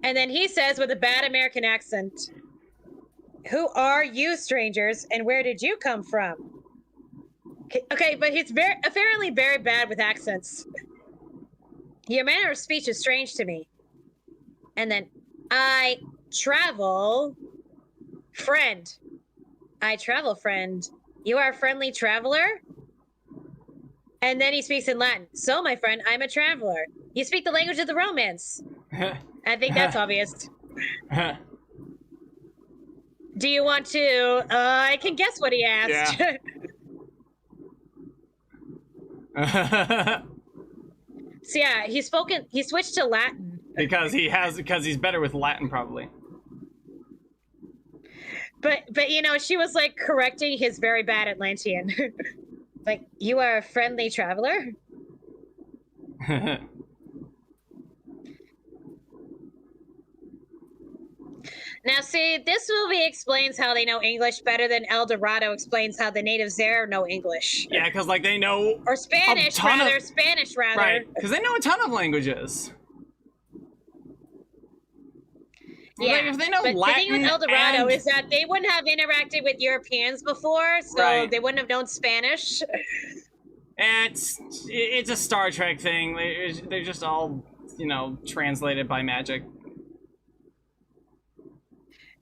And then he says with a bad American accent, who are you strangers and where did you come from? Okay, but he's apparently very bad with accents. Your manner of speech is strange to me. And then, I travel friend. I travel friend. You are a friendly traveler? And then he speaks in Latin. So, my friend, I'm a traveler. You speak the language of the Romance. I think that's obvious. Do you want to... I can guess what he asked. Yeah. So yeah, he switched to Latin. Because he's better with Latin, probably. But you know, she was like correcting his very bad Atlantean. Like, you are a friendly traveler? Now, see, this movie explains how they know English better than El Dorado explains how the natives there know English. Yeah, because, like, they know... Or Spanish, rather. Spanish, rather. Right, because they know a ton of languages. Yeah, like, if they know Latin, the thing with El Dorado is that they wouldn't have interacted with Europeans before, so they wouldn't have known Spanish. It's a Star Trek thing. They're just all, you know, translated by magic.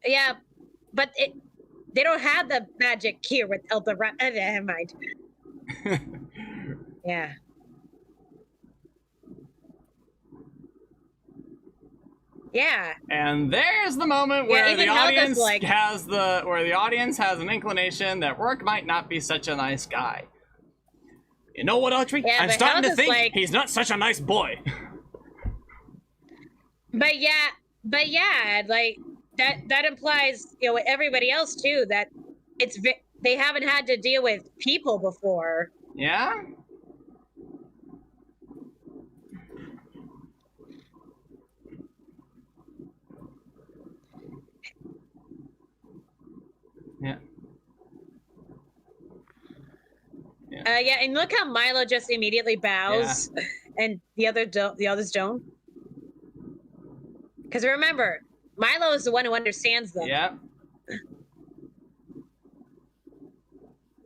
Yeah, but they don't have the magic here with El Dorado. Never mind. Yeah. Yeah. And there's the moment where the audience has an inclination that Rourke might not be such a nice guy. You know what, Audrey? Yeah, I'm starting to think he's not such a nice boy. But yeah, like that implies, you know, everybody else too, that they haven't had to deal with people before. Yeah? Yeah. Yeah, and look how Milo just immediately bows, and the others don't. Because remember, Milo is the one who understands them. Yeah.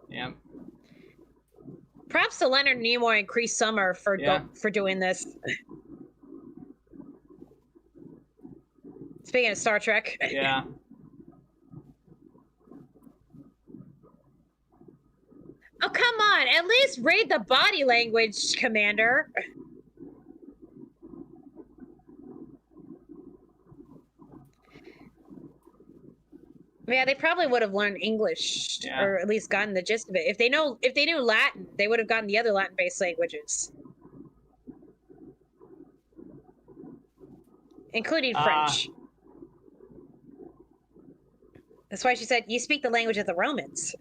Yeah. Props to Leonard Nimoy and Cree Summer for doing this. Speaking of Star Trek. Yeah. Oh, come on. At least read the body language, Commander. Yeah, they probably would have learned English, or at least gotten the gist of it. If they knew Latin, they would have gotten the other Latin-based languages, including French. That's why she said, "You speak the language of the Romans."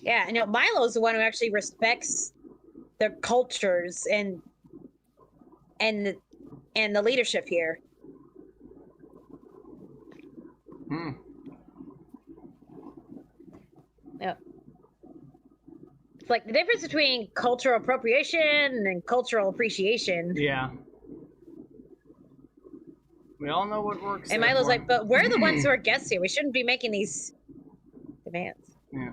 Yeah, no, Milo's the one who actually respects their cultures and the leadership here. Yeah. It's like the difference between cultural appropriation and cultural appreciation. Yeah. We all know what works. And Milo's like, but we're the ones who are guests here. We shouldn't be making these demands. Yeah.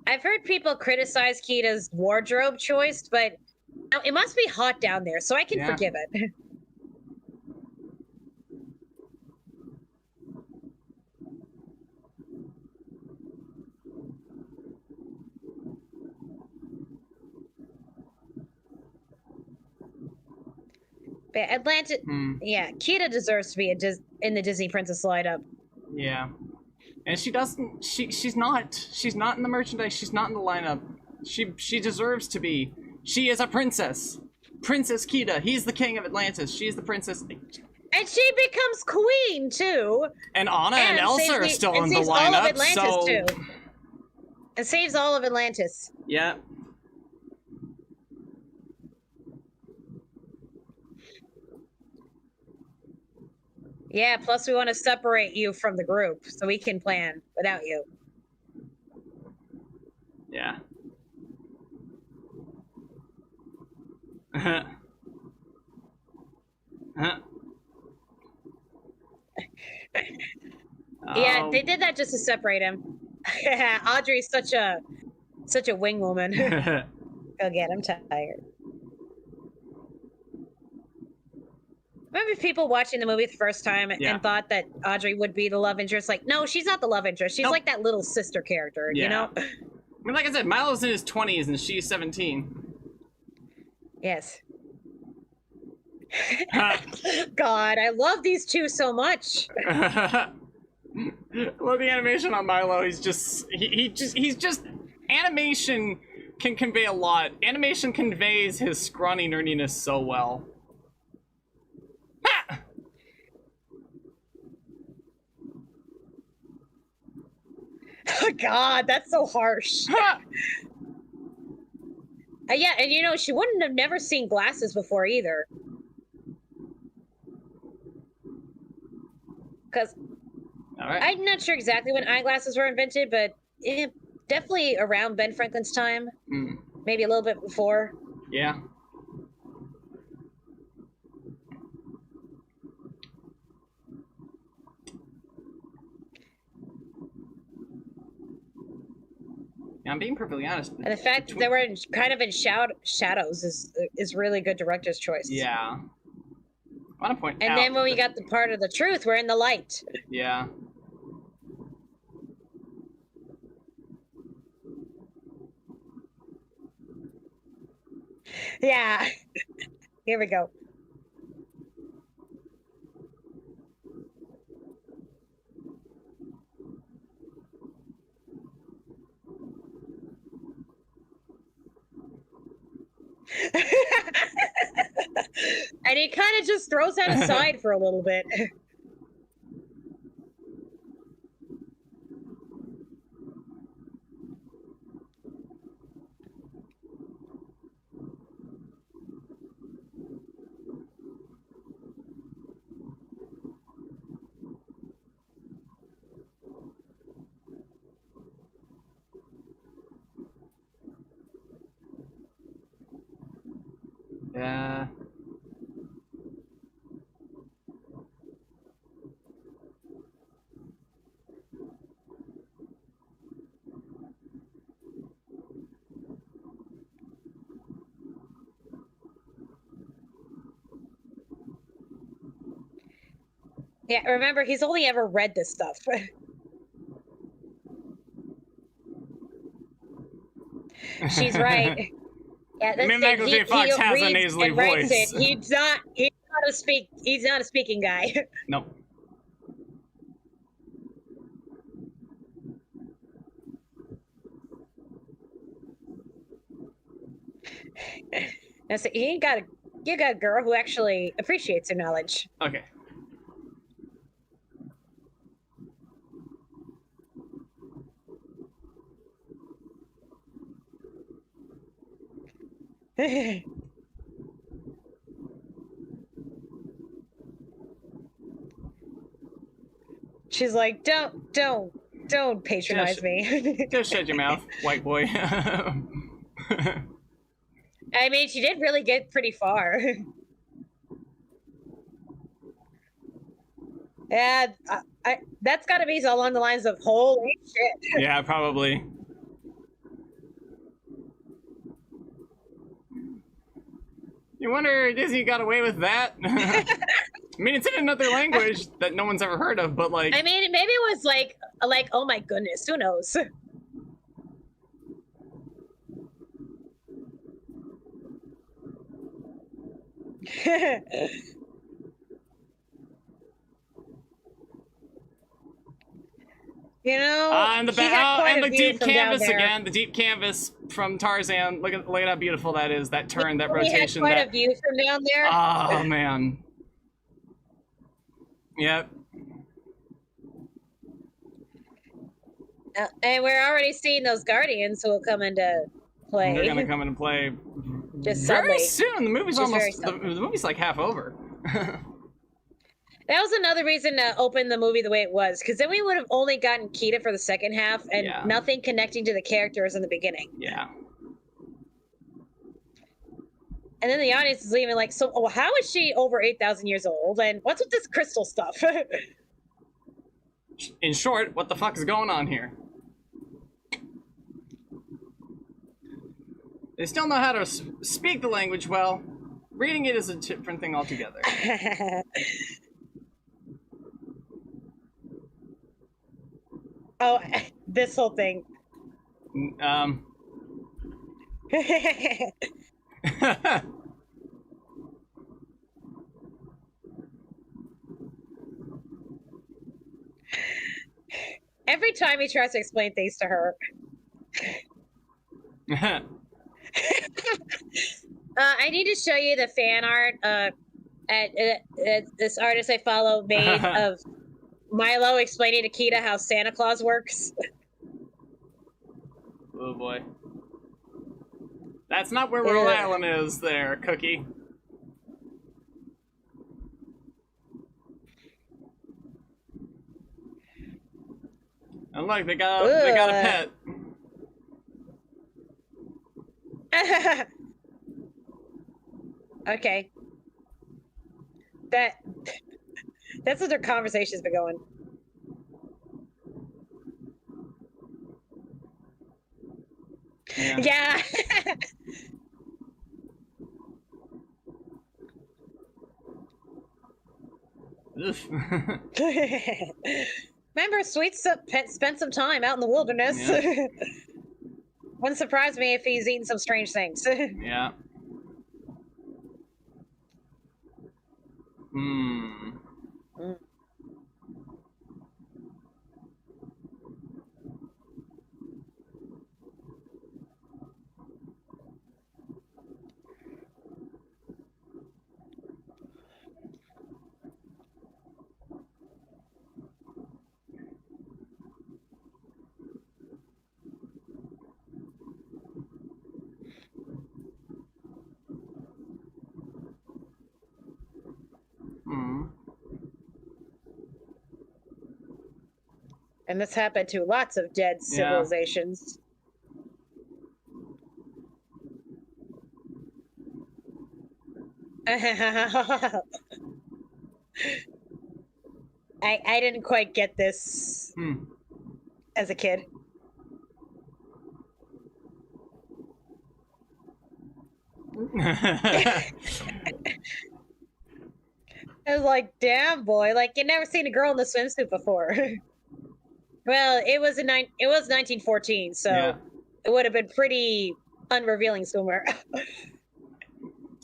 I've heard people criticize Kita's wardrobe choice, but it must be hot down there, so I can forgive it. But Atlantis, yeah, Kita deserves to be in the Disney Princess lineup. Yeah. And she doesn't. She's not. She's not in the merchandise. She's not in the lineup. She deserves to be. She is a princess. Princess Kita. He's the king of Atlantis. She's the princess. And she becomes queen too. And Anna and Elsa are still in the lineup. All of Atlantis too. And saves all of Atlantis. Yeah. Yeah, plus we want to separate you from the group so we can plan without you. Yeah. Yeah, they did that just to separate him. Audrey's such a wing woman. Go get him tired. Remember people watching the movie the first time and thought that Audrey would be the love interest? Like, no, she's not the love interest. She's like that little sister character, you know? I mean, like I said, Milo's in his 20s and she's 17. Yes. God, I love these two so much. Well, the animation on Milo, he's just animation can convey a lot. Animation conveys his scrawny nerdiness so well. Oh, God, that's so harsh. Yeah, and you know, she wouldn't have never seen glasses before either. Because I'm not sure exactly when eyeglasses were invented, but definitely around Ben Franklin's time. Maybe a little bit before. Yeah. Yeah, I'm being perfectly honest. And the fact that they were kind of in shadows is really good director's choice. Yeah. I want to point out. And then when we got the part of the truth, we're in the light. Yeah. Yeah. Here we go. And he kind of just throws that aside for a little bit. Yeah. Yeah, remember, he's only ever read this stuff. She's right. Yeah, I mean, Michael J. Fox has a nasally voice. He's not a speaking guy. Nope. So you got a girl who actually appreciates her knowledge. Okay. She's like, don't patronize me. Just shut your mouth, white boy. I mean, she did really get pretty far. Yeah, that's got to be along the lines of holy shit. Yeah, probably. You wonder Disney got away with that? I mean, it's in another language that no one's ever heard of, but like... I mean, maybe it was like, oh my goodness, who knows? You know, and the deep canvas again. The deep canvas from Tarzan. Look at how beautiful that is. That turn, that rotation. Quite a view from down there. Oh man. Yep. And we're already seeing those Guardians who will come into play. They're gonna come into play just very suddenly. soon. The movie's almost. The movie's like half over. That was another reason to open the movie the way it was, because then we would have only gotten Kita for the second half and nothing connecting to the characters in the beginning. Yeah. And then the audience is leaving like, so how is she over 8,000 years old? And what's with this crystal stuff? In short, what the fuck is going on here? They still know how to speak the language well. Reading it is a different thing altogether. Oh, this whole thing. Every time he tries to explain things to her. I need to show you the fan art this artist I follow made of Milo explaining to Kita how Santa Claus works. Oh boy. That's not where Rhode Island is there, Cookie. And look, they got a pet. Okay. That's what their conversation's been going. Yeah. Remember, Sweet spent some time out in the wilderness. Yeah. Wouldn't surprise me if he's eaten some strange things. Yeah. Hmm. And this happened to lots of dead civilizations. I didn't quite get this as a kid. I was like, damn, boy, like, you never seen a girl in a swimsuit before. Well, it was 1914, so it would have been pretty unrevealing swimmer. Have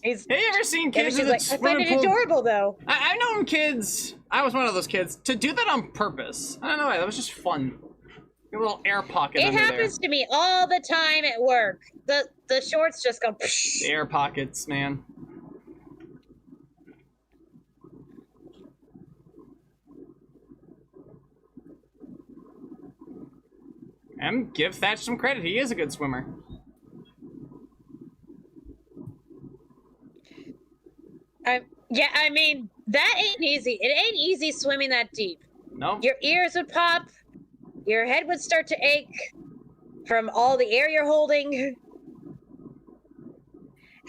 you ever seen kids in like, I find it adorable, though. I've known kids, I was one of those kids, to do that on purpose. I don't know why, that was just fun. A little air pocket It happens to me all the time at work. The shorts just go... The air pockets, man. And give Thatch some credit, he is a good swimmer. Yeah, I mean, that ain't easy. It ain't easy swimming that deep. Nope. Your ears would pop, your head would start to ache from all the air you're holding.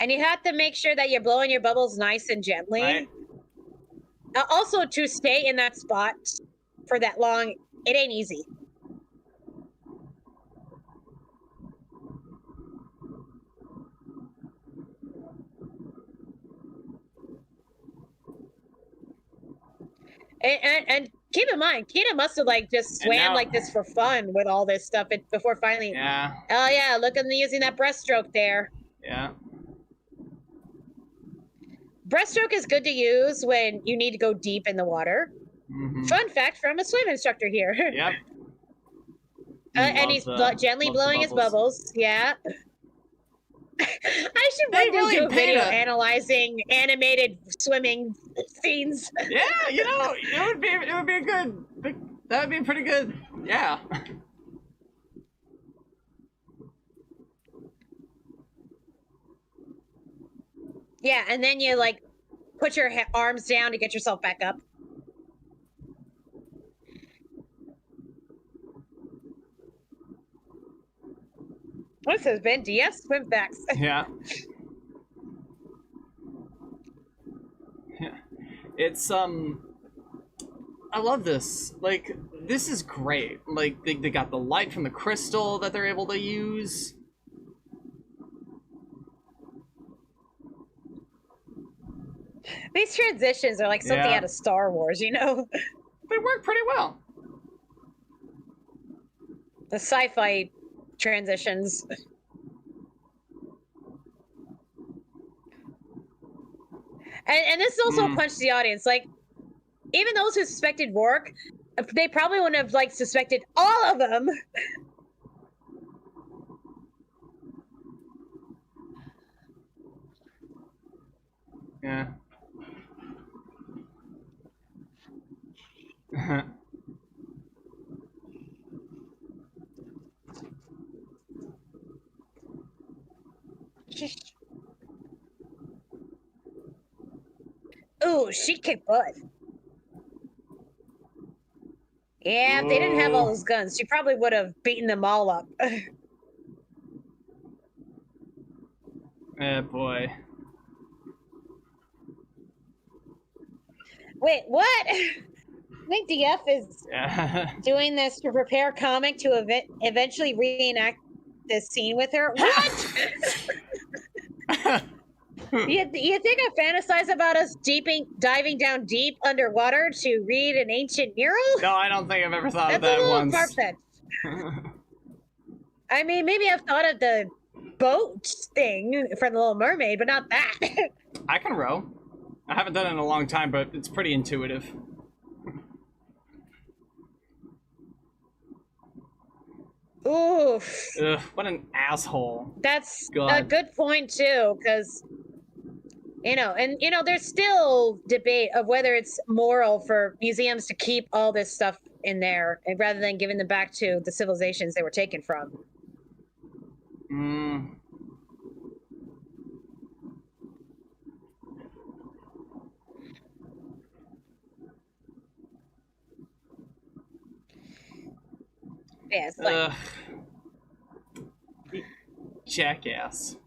And you have to make sure that you're blowing your bubbles nice and gently. Right. Also, to stay in that spot for that long, it ain't easy. And keep in mind, Kina must have like just swam like this for fun with all this stuff before finally. Yeah. Oh yeah, look at me using that breaststroke there. Yeah. Breaststroke is good to use when you need to go deep in the water. Fun fact from a swim instructor here. Yep. And he's gently blowing his bubbles. Yeah. I should do a video analyzing animated swimming scenes. Yeah, you know, it would be a good. That would be pretty good. Yeah. Yeah, and then you like put your arms down to get yourself back up. This has been DF Swim Facts. Yeah. Yeah. It's I love this. Like, this is great. Like, they got the light from the crystal that they're able to use. These transitions are like something out of Star Wars, you know? They work pretty well. The sci-fi transitions. And this is also a punch to the audience. Like, even those who suspected Rourke, they probably wouldn't have like suspected all of them. Yeah. Ooh, she kicked butt. Yeah, if they didn't have all those guns, she probably would have beaten them all up. Boy. Wait, what? I think DF is doing this to prepare comic to eventually reenact this scene with her. What? You think I fantasize about us diving down deep underwater to read an ancient mural? No, I don't think I've ever thought of that once. That's a little far-fetched. I mean, maybe I've thought of the boat thing for the Little Mermaid, but not that. I can row. I haven't done it in a long time, but it's pretty intuitive. Oof. Ugh, what an asshole. That's a good point, too, because, there's still debate of whether it's moral for museums to keep all this stuff in there rather than giving them back to the civilizations they were taken from. Yeah, it's like... Jackass.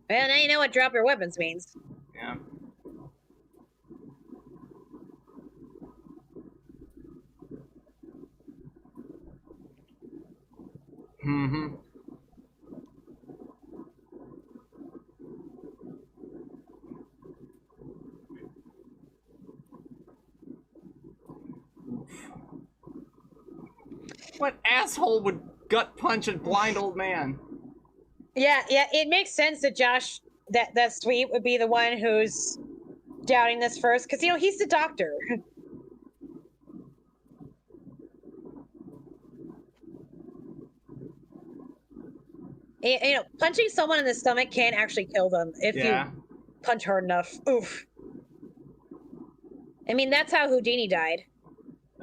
Well, now you know what drop your weapons means. Yeah. Mm-hmm. What asshole would gut punch a blind old man? Yeah, it makes sense that Josh, that Sweet would be the one who's doubting this first, because, he's the doctor. Punching someone in the stomach can actually kill them if you punch hard enough. Oof. I mean, that's how Houdini died.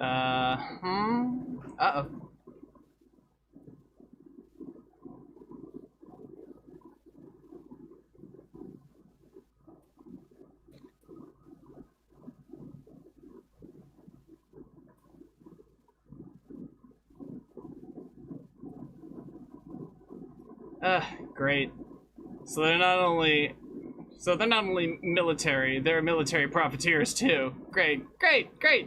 Uh-oh. Great. So they're not only military, they're military profiteers too. Great.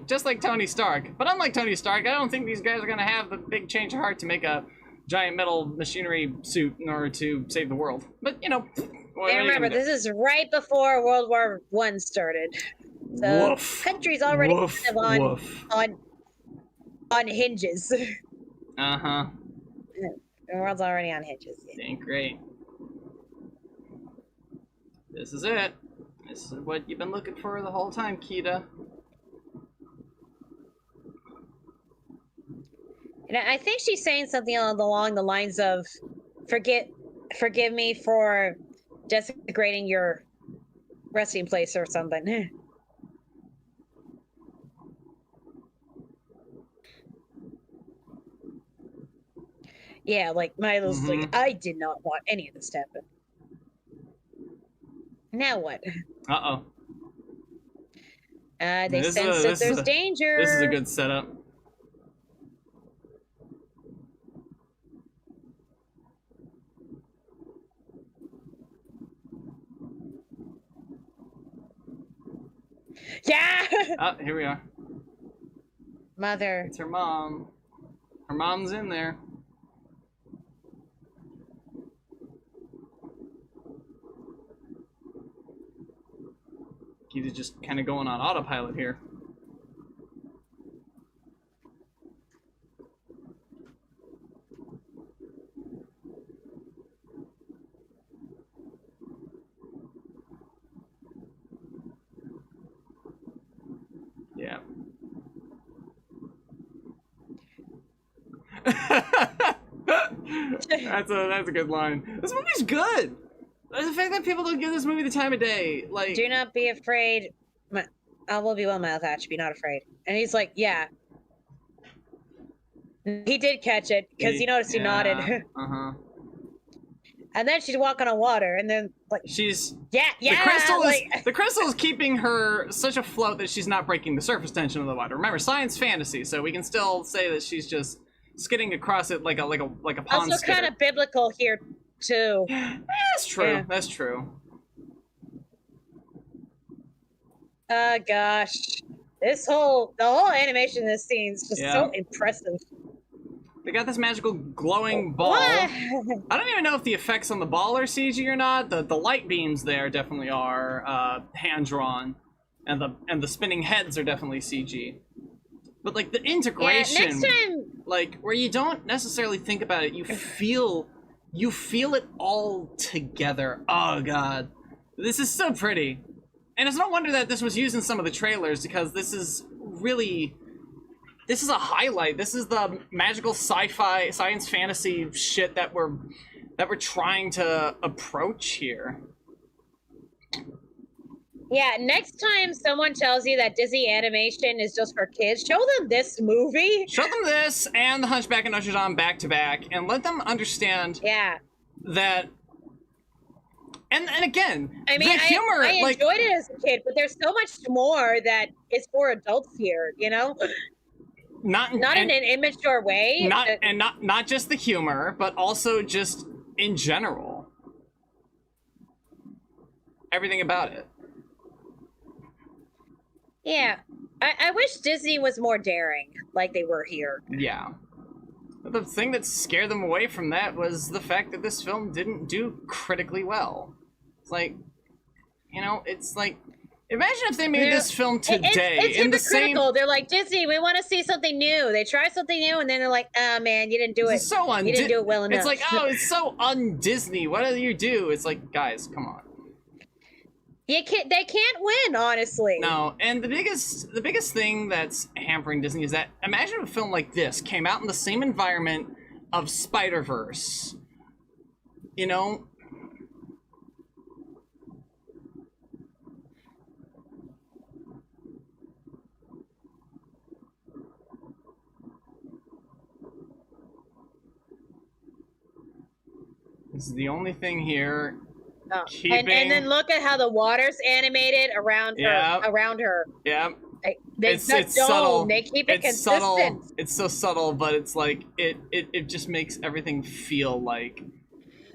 Just like Tony Stark. But unlike Tony Stark, I don't think these guys are gonna have the big change of heart to make a giant metal machinery suit in order to save the world. But and remember, this is right before World War I started. So woof. Country's already kind of on hinges. Uh-huh. The world's already on hinges. Ain't great. This is it. This is what you've been looking for the whole time, Kita. And I think she's saying something along the lines of, forgive me for desecrating your resting place or something. Yeah, like Milo's like, I did not want any of this to happen. Now what? Uh-oh. They sense that there's danger. This is a good setup. Yeah! Oh, here we are. Mother. It's her mom. Her mom's in there. He's just kind of going on autopilot here. Yeah. That's a good line. This movie's good. The fact that people don't give this movie the time of day, like... Do not be afraid. I will be well, my Thatch. Be not afraid. And he's like, yeah. He did catch it, because you noticed he nodded. Uh-huh. And then she's walking on water, and then, like... She's... Yeah! The crystal is keeping her such afloat that she's not breaking the surface tension of the water. Remember, science fantasy, so we can still say that she's just skidding across it like a pond also skidder. kind of biblical here, too. That's true. Yeah. That's true. Gosh. the whole animation in this scene is just so impressive. They got this magical glowing ball. What? I don't even know if the effects on the ball are CG or not. The light beams there definitely are hand drawn, and the spinning heads are definitely CG. But like the integration, next time, like where you don't necessarily think about it, you feel it all together. Oh god, this is so pretty, and it's no wonder that this was used in some of the trailers, because this is a highlight. This is the magical sci-fi, science fantasy shit that we're trying to approach here. Yeah, next time someone tells you that Disney animation is just for kids, show them this movie. Show them this and The Hunchback of Notre Dame back to back, and let them understand that. And again, I mean, the humor, I enjoyed it as a kid, but there's so much more that is for adults here, you know? Not in an immature way. Not just the humor, but also just in general. Everything about it. Yeah. I wish Disney was more daring, like they were here. Yeah. But the thing that scared them away from that was the fact that this film didn't do critically well. It's like, you know, it's like, imagine if they made this film today. It's hypocritical. They're like, Disney, we want to see something new. They try something new, and then they're like, oh man, you didn't do it. You didn't do it well enough. It's like, oh, it's so un-Disney. What do you do? It's like, guys, come on. They can't win, honestly. No, and the biggest thing that's hampering Disney is that, imagine a film like this came out in the same environment of Spider-Verse. You know? This is the only thing here. Oh. And then look at how the water's animated around her. Yeah. It's subtle. They keep it consistent. Subtle. It's so subtle, but it's like it just makes everything feel like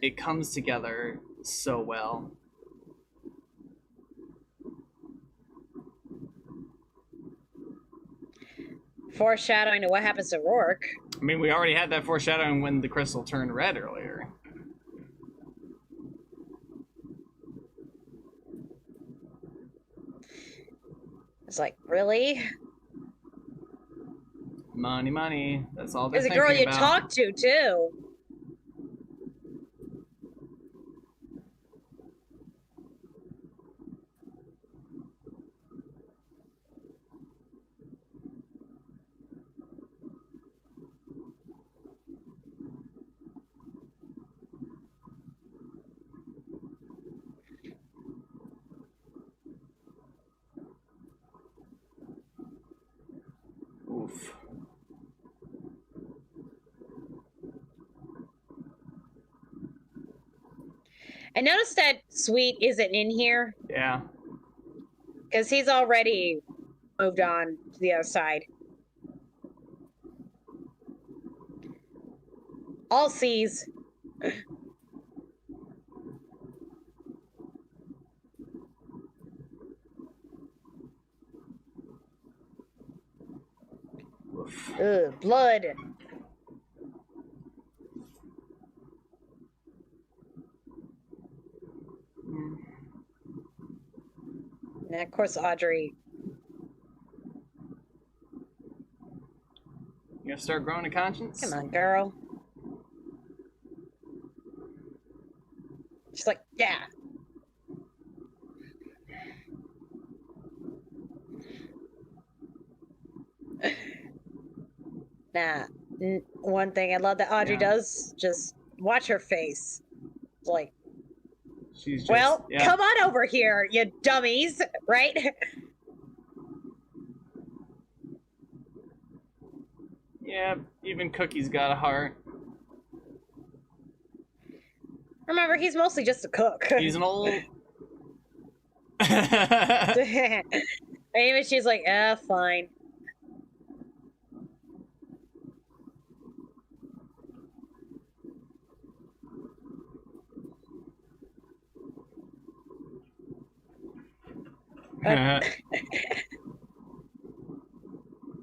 it comes together so well. Foreshadowing to what happens to Rourke. I mean, we already had that foreshadowing when the crystal turned red earlier. It's like, really? Money, money. That's all they're thinking about. There's a girl you talk to, too. Oof. I noticed that Sweet isn't in here. Yeah. Because he's already moved on to the other side. All C's. Ugh, blood. And of course, Audrey. You gonna start growing a conscience? Come on, girl. She's like, yeah. Nah. One thing I love that Audrey does, just watch her face. It's like, she's just, come on over here, you dummies, right? Yeah, even Cookie's got a heart. Remember, he's mostly just a cook. He's an old... Maybe she's like, fine.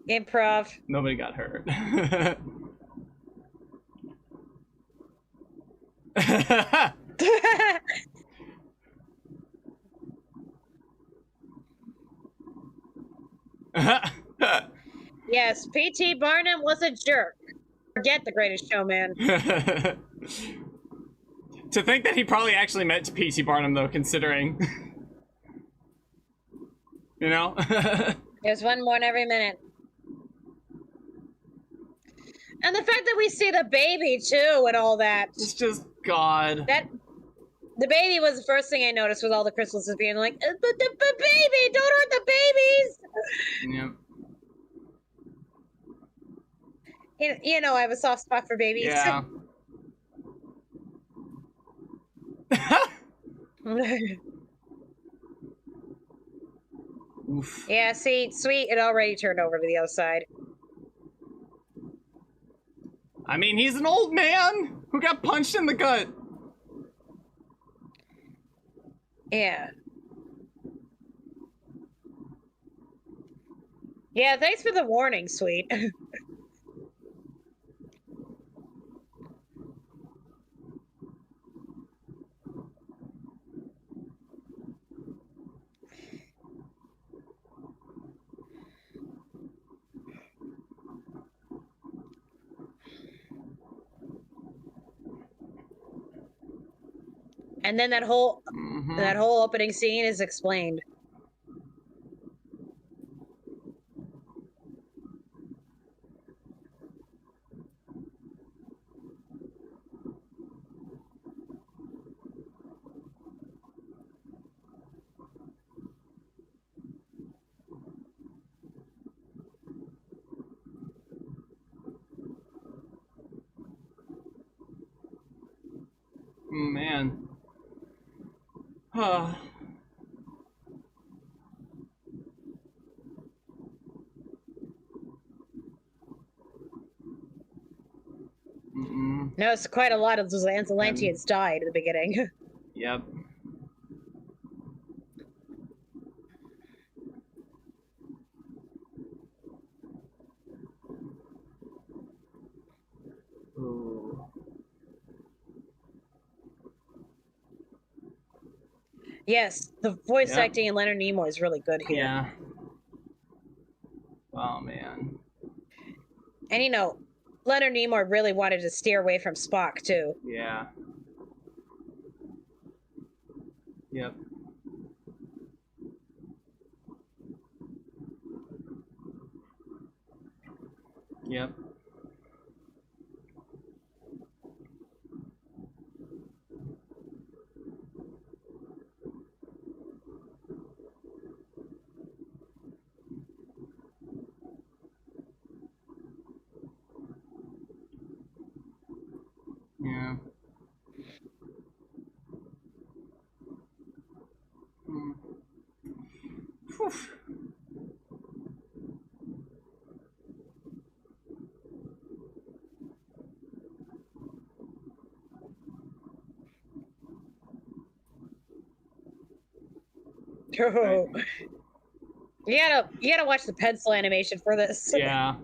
Improv. Nobody got hurt. Yes, P.T. Barnum was a jerk. Forget The Greatest Showman. To think that he probably actually met P.T. Barnum, though, considering. You know? There's one more in every minute. And the fact that we see the baby, too, and all that. It's just, God. The baby was the first thing I noticed with all the crystals being like, but the baby, don't hurt the babies! Yep. You know, I have a soft spot for babies. Yeah. Oof. Yeah, see, Sweet, it already turned over to the other side. I mean, he's an old man who got punched in the gut. Yeah. Yeah, thanks for the warning, Sweet. And then that whole opening scene is explained. Man. No, it's quite a lot of those Atlanteans died at the beginning. Yep. Ooh. Yes, the voice acting in Leonard Nimoy is really good here. Yeah. Oh, man. And you know, Leonard Nimoy really wanted to steer away from Spock, too. Yeah. Yep. Yep. Yeah. Whew. Oh. You gotta watch the pencil animation for this. Yeah.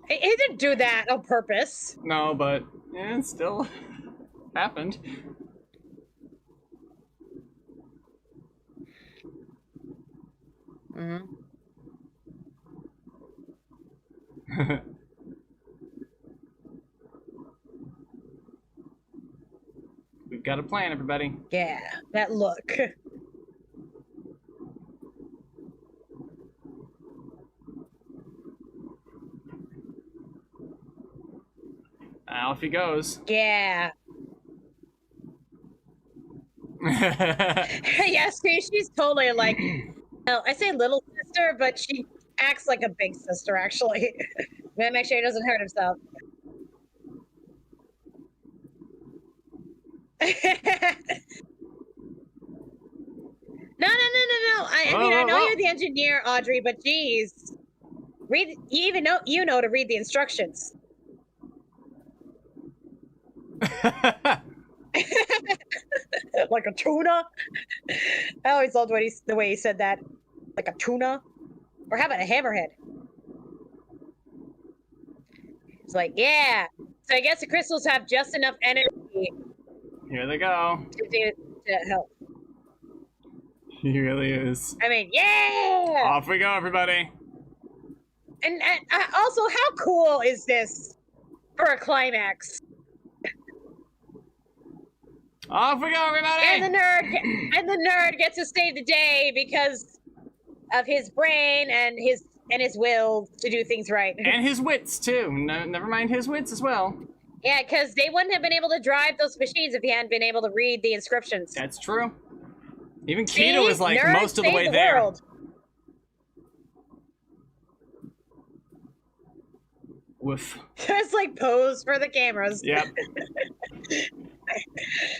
He didn't do that on purpose. No, but yeah, it still happened. We've got a plan, everybody. Yeah, that look. Off he goes. Yeah. Yeah, see, she's totally like, well, I say little sister, but she acts like a big sister, actually. Gotta make sure he doesn't hurt himself. No. I mean, I know you're the engineer, Audrey, but geez. You even know to read the instructions. Like a tuna? I always loved the way he said that. Like a tuna? Or how about a hammerhead? It's like, yeah. So I guess the crystals have just enough energy. Here they go. To help. He really is. I mean, yeah! Off we go, everybody. And also, how cool is this for a climax? Off we go, everybody! And the nerd gets to save the day because of his brain and his will to do things right. And his wits too. No, never mind his wits as well. Yeah, because they wouldn't have been able to drive those machines if he hadn't been able to read the inscriptions. That's true. Even Keto is like most of the way there. World. Woof. Just like pose for the cameras. Yep.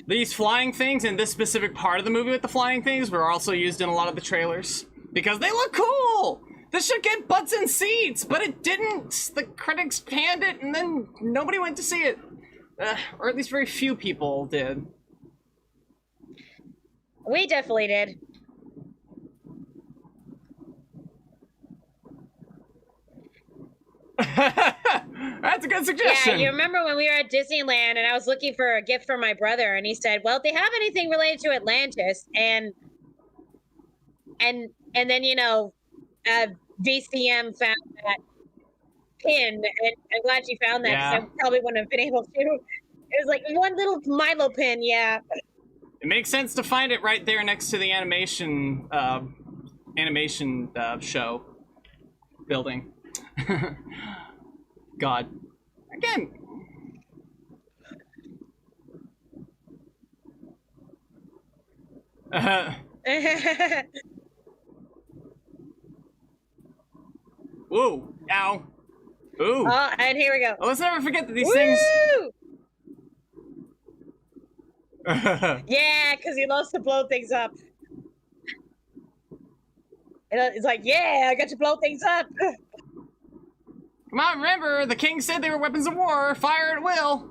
These flying things and this specific part of the movie with the flying things were also used in a lot of the trailers because they look cool. This should get butts in seats, but it didn't. The critics panned it and then nobody went to see it. Or at least very few people did. We definitely did. That's a good suggestion. Yeah, you remember when we were at Disneyland and I was looking for a gift for my brother and he said, well, if they have anything related to Atlantis and then, you know, VCM found that pin, and I'm glad she found that because I probably wouldn't have been able to. It was like one little Milo pin, yeah. It makes sense to find it right there next to the animation show building. God. Again. Whoa. Ow. Ooh. Oh, and here we go. Oh, let's never forget that these things... Yeah, because he loves to blow things up. It's like, yeah, I got to blow things up. Come on, remember, the king said they were weapons of war. Fire at will.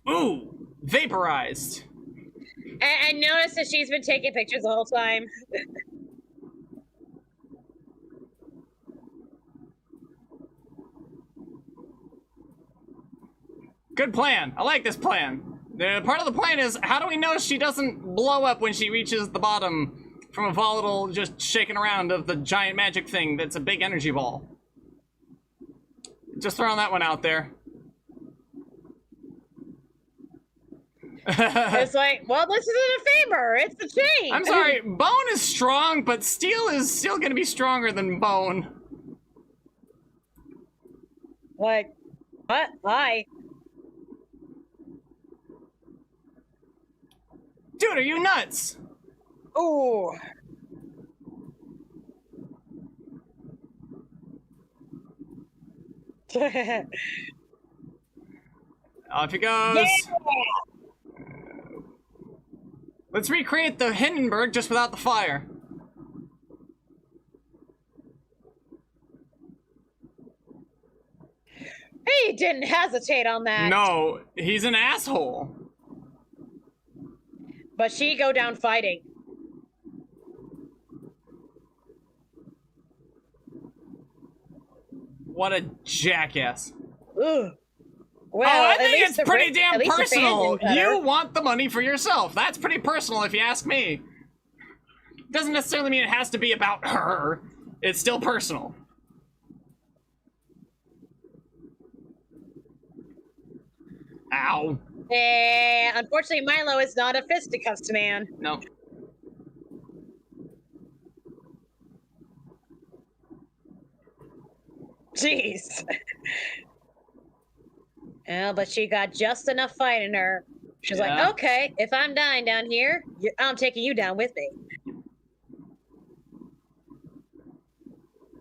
Ooh, vaporized. I noticed that she's been taking pictures the whole time. Good plan. I like this plan. Part of the plan is, how do we know she doesn't blow up when she reaches the bottom from a volatile just shaking around of the giant magic thing that's a big energy ball? Just throwing that one out there. It's like, well, this isn't a favor. It's the chain. I'm sorry. Bone is strong, but steel is still going to be stronger than bone. What? Why? Dude, are you nuts? Ooh. Off he goes. Yeah. Let's recreate the Hindenburg just without the fire. He didn't hesitate on that. No, he's an asshole. But she go down fighting. What a jackass. Ooh. Well, I think it's pretty damn personal. You want the money for yourself. That's pretty personal if you ask me. Doesn't necessarily mean it has to be about her. It's still personal. Ow. Unfortunately, Milo is not a fisticuffs man. No. Jeez. Yeah, but she got just enough fight in her. She's like, okay, if I'm dying down here, I'm taking you down with me.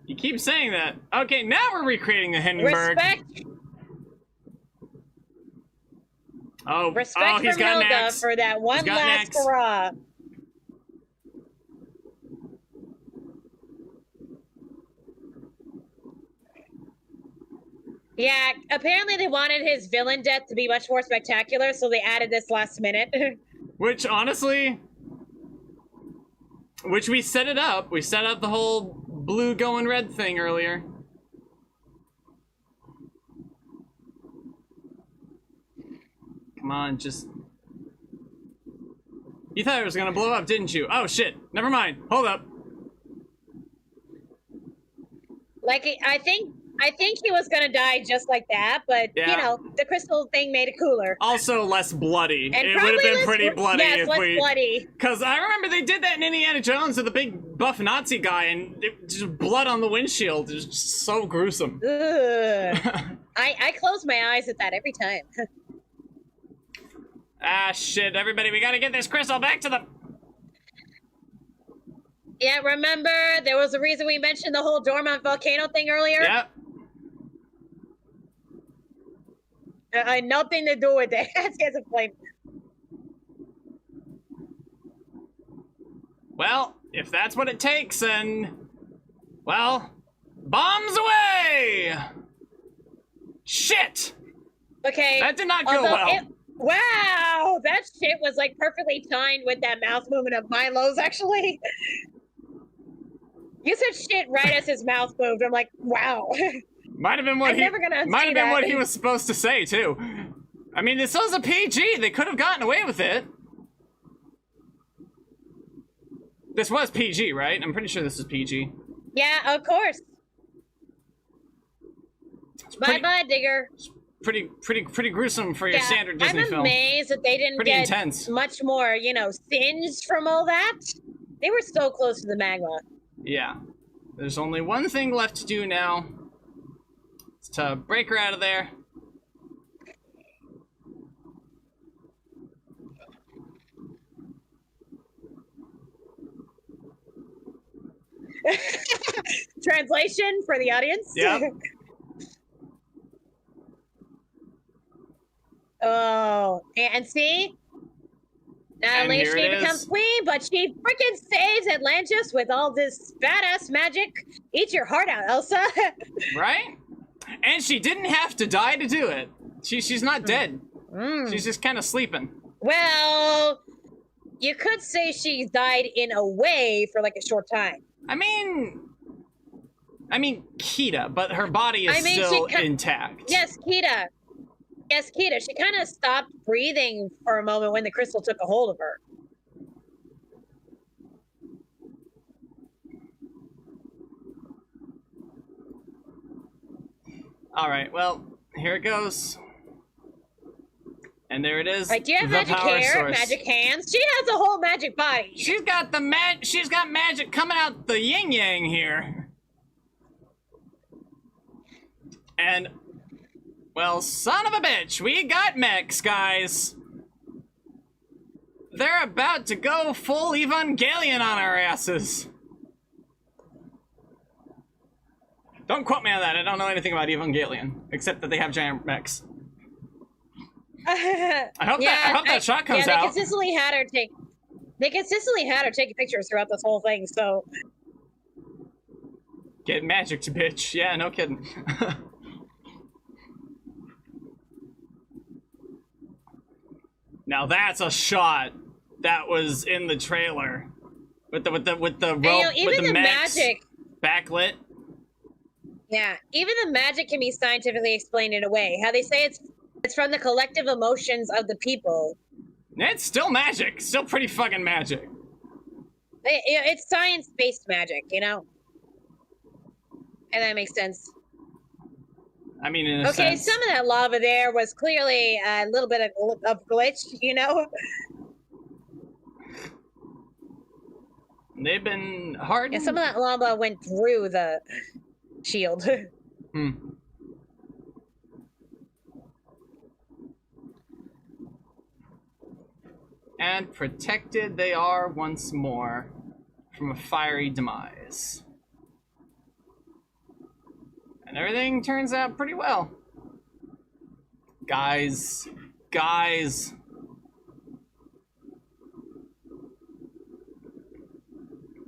You keep saying that. Okay, now we're recreating the Hindenburg. Respect. Oh, Respect he's from got Helga for that one last hurrah. Yeah, apparently they wanted his villain death to be much more spectacular, so they added this last minute. Which, honestly... Which we set it up. We set up the whole blue going red thing earlier. Come on, just... You thought it was gonna blow up, didn't you? Oh, shit. Never mind. Hold up. Like, I think he was gonna die just like that, but, yeah. you know, the crystal thing made it cooler. Also less bloody. And it would have been pretty bloody yes, if less bloody. Because I remember they did that in Indiana Jones with the big buff Nazi guy, and just blood on the windshield. It was just so gruesome. I close my eyes at that every time. Ah, shit. Everybody, we gotta get this crystal back to the... Yeah, remember, there was a reason we mentioned the whole dormant volcano thing earlier? Yep. Nothing to do with it. That's a flame. Well, if that's what it takes, then... Well, bombs away! Shit! Okay. That did not go well. Wow! That shit was, like, perfectly timed with that mouth movement of Milo's, actually. You said shit right as his mouth moved. I'm like, wow. Might have been what what he was supposed to say too. I mean, this was a PG. They could have gotten away with it. This was PG, right? I'm pretty sure this is PG. Yeah, of course. Bye, Digger. Pretty gruesome for your standard Disney film. I'm amazed that they didn't get intense. Much more, you know, singed from all that. They were so close to the magma. Yeah. There's only one thing left to do now. It's to break her out of there. Translation for the audience? Yeah. Oh, and see? Not only she becomes queen, but she freaking saves Atlantis with all this badass magic. Eat your heart out, Elsa. Right? And she didn't have to die to do it. She's not dead. She's just kind of sleeping. Well, you could say she died in a way for like a short time. I mean Kita, but her body is still intact. Yes, Kita. Yes, Kita. She kind of stopped breathing for a moment when the crystal took a hold of her. All right, well, here it goes. And there it is. Right, do you have magic hair, magic hands? She has a whole magic body. She's got magic coming out the yin yang here. And well, son of a bitch, we got mechs, guys. They're about to go full Evangelion on our asses. Don't quote me on that. I don't know anything about Evangelion, except that they have giant mechs. I hope that shot comes out. They consistently had her taking pictures throughout this whole thing, so. Get magic, bitch. Yeah, no kidding. Now that's a shot that was in the trailer with the rope, with the magic backlit. Yeah, even the magic can be scientifically explained in a way. How they say it's from the collective emotions of the people. It's still magic. Still pretty fucking magic. It's science-based magic, you know? And that makes sense. I mean, in a sense. Some of that lava there was clearly a little bit of glitch, you know? They've been hard. Yeah, some of that lava went through the shield. And protected they are once more from a fiery demise. And everything turns out pretty well. Guys.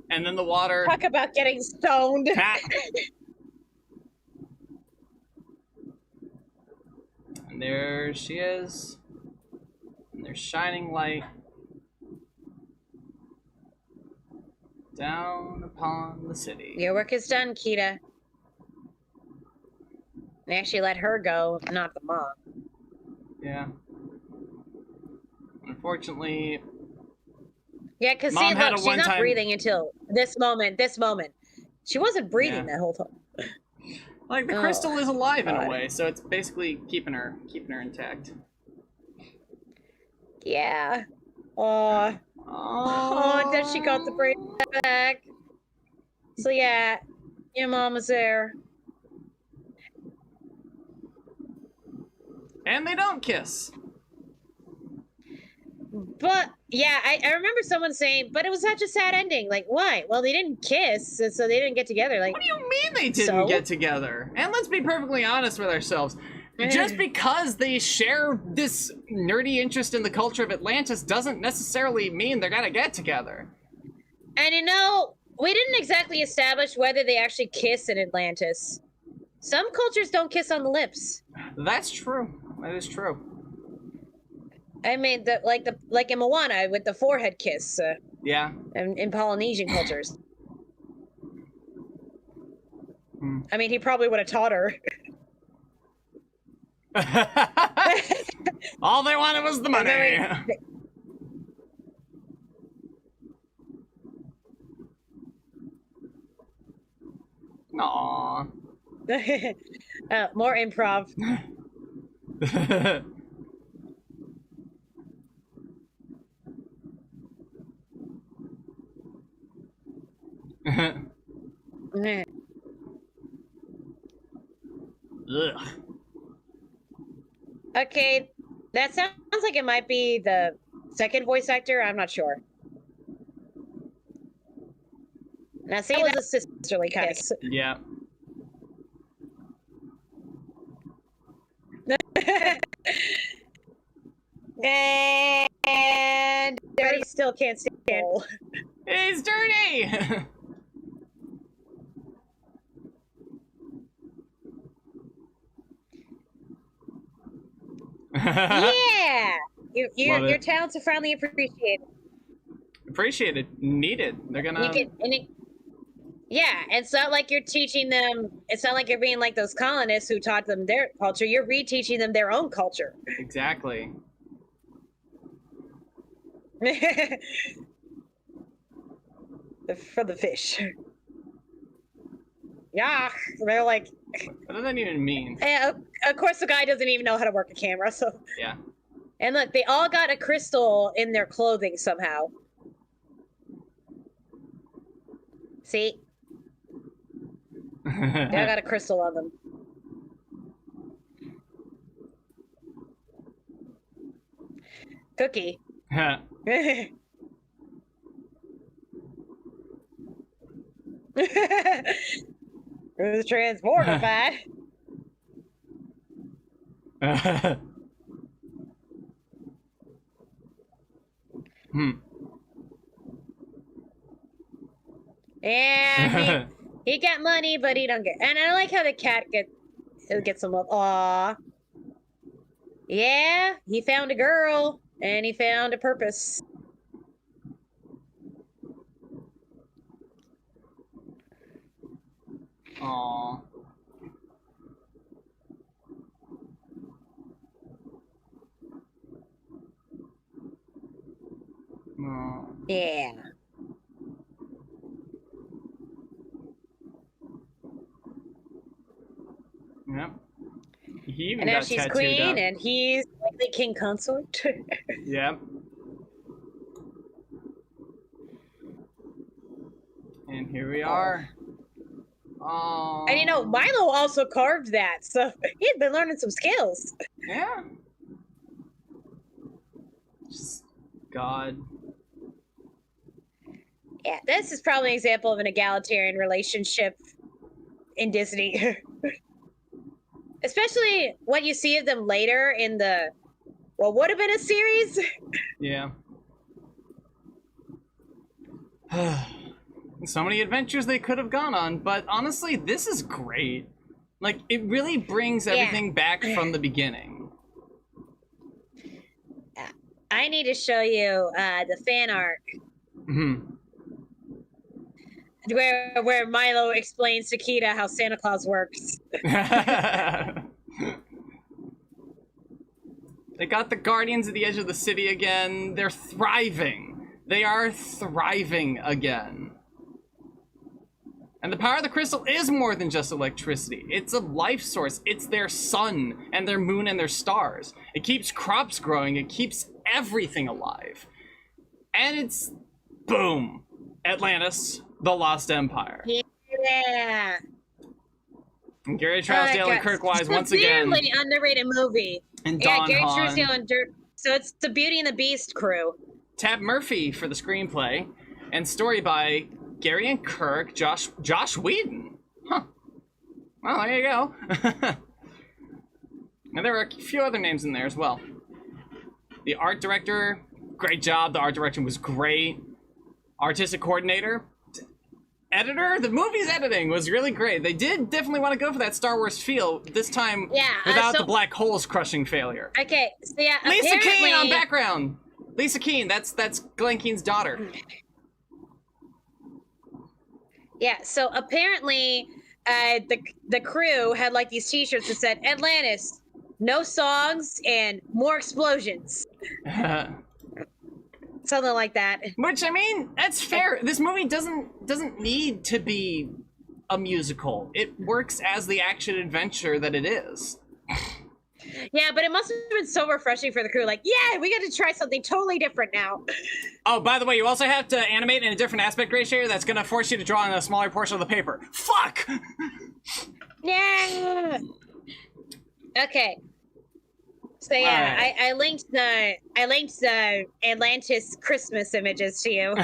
And then the water. Talk about getting stoned. And there she is. And there's shining light down upon the city. Your work is done, Kita. They actually let her go, not the mom. Yeah. Unfortunately... Yeah, because see, look, she's not breathing until this moment. She wasn't breathing that whole time. Like, the crystal is alive in a way, so it's basically keeping her intact. Yeah. Oh, then she got the brain back. So yeah, your mom was there. And they don't kiss. But yeah, I remember someone saying, but it was such a sad ending. Like, why? Well, they didn't kiss, so they didn't get together. Like, what do you mean they didn't get together? And let's be perfectly honest with ourselves. Just because they share this nerdy interest in the culture of Atlantis doesn't necessarily mean they're gonna get together. And you know, we didn't exactly establish whether they actually kiss in Atlantis. Some cultures don't kiss on the lips. That's true. That is true. I mean, like in Moana with the forehead kiss. Yeah. In Polynesian cultures. I mean, he probably would have taught her. All they wanted was the money. Aww. More improv. Ugh. Okay, that sounds like it might be the second voice actor. I'm not sure. Now, see, that was a sisterly kiss. Yeah. And Dirty still can't stand. He's dirty. Yeah, your talents are finally appreciated. Appreciated, needed. They're gonna. Yeah, it's not like you're teaching them. It's not like you're being like those colonists who taught them their culture. You're reteaching them their own culture. Exactly. For the fish. Yeah, they're like. What does that even mean? Of course, the guy doesn't even know how to work a camera, so. Yeah. And look, they all got a crystal in their clothing somehow. See? They all got a crystal on them. Cookie. Who's transportified? And he got money, but he don't get. And I like how the cat gets some love. Aw. Yeah, he found a girl, and he found a purpose. Aww. Aww. Yeah. Yep. He even and now got she's tattooed queen, up. and he's likely king consort. Yep. And here we are. Oh. And you know, Milo also carved that, so he'd been learning some skills. Yeah. Just God. Yeah, this is probably an example of an egalitarian relationship in Disney. Especially when you see of them later in the, what would have been a series. Yeah. So many adventures they could have gone on, but honestly, this is great. Like, it really brings everything back from the beginning. I need to show you the fan art. Mm-hmm. Where Milo explains to Kita how Santa Claus works. They got the Guardians at the edge of the city again. They're thriving. They are thriving again. And the power of the crystal is more than just electricity. It's a life source. It's their sun and their moon and their stars. It keeps crops growing. It keeps everything alive. And it's, boom, Atlantis, the Lost Empire. Yeah. And Gary Trousdale and Kirk Wise once again. Severely underrated movie. And Don Gary Hahn. Trousdale and so it's the Beauty and the Beast crew. Tab Murphy for the screenplay, and story by Gary and Kirk, Josh Whedon. Huh. Well, there you go. And there were a few other names in there as well. The art director, great job. The art direction was great. Artistic coordinator. Editor, the movie's editing was really great. They did definitely want to go for that Star Wars feel, this time without the black holes crushing failure. Okay, so yeah, Lisa Keane on background. Lisa Keane, that's Glenn Keane's daughter. Yeah, so apparently the crew had like these t-shirts that said Atlantis, no songs and more explosions. Something like that. Which, I mean, that's fair. This movie doesn't need to be a musical. It works as the action adventure that it is. Yeah, but it must have been so refreshing for the crew. Like, yeah, we got to try something totally different now. Oh, by the way, you also have to animate in a different aspect ratio that's going to force you to draw on a smaller portion of the paper. Fuck! Yeah! Okay. So yeah, right. I linked the Atlantis Christmas images to you.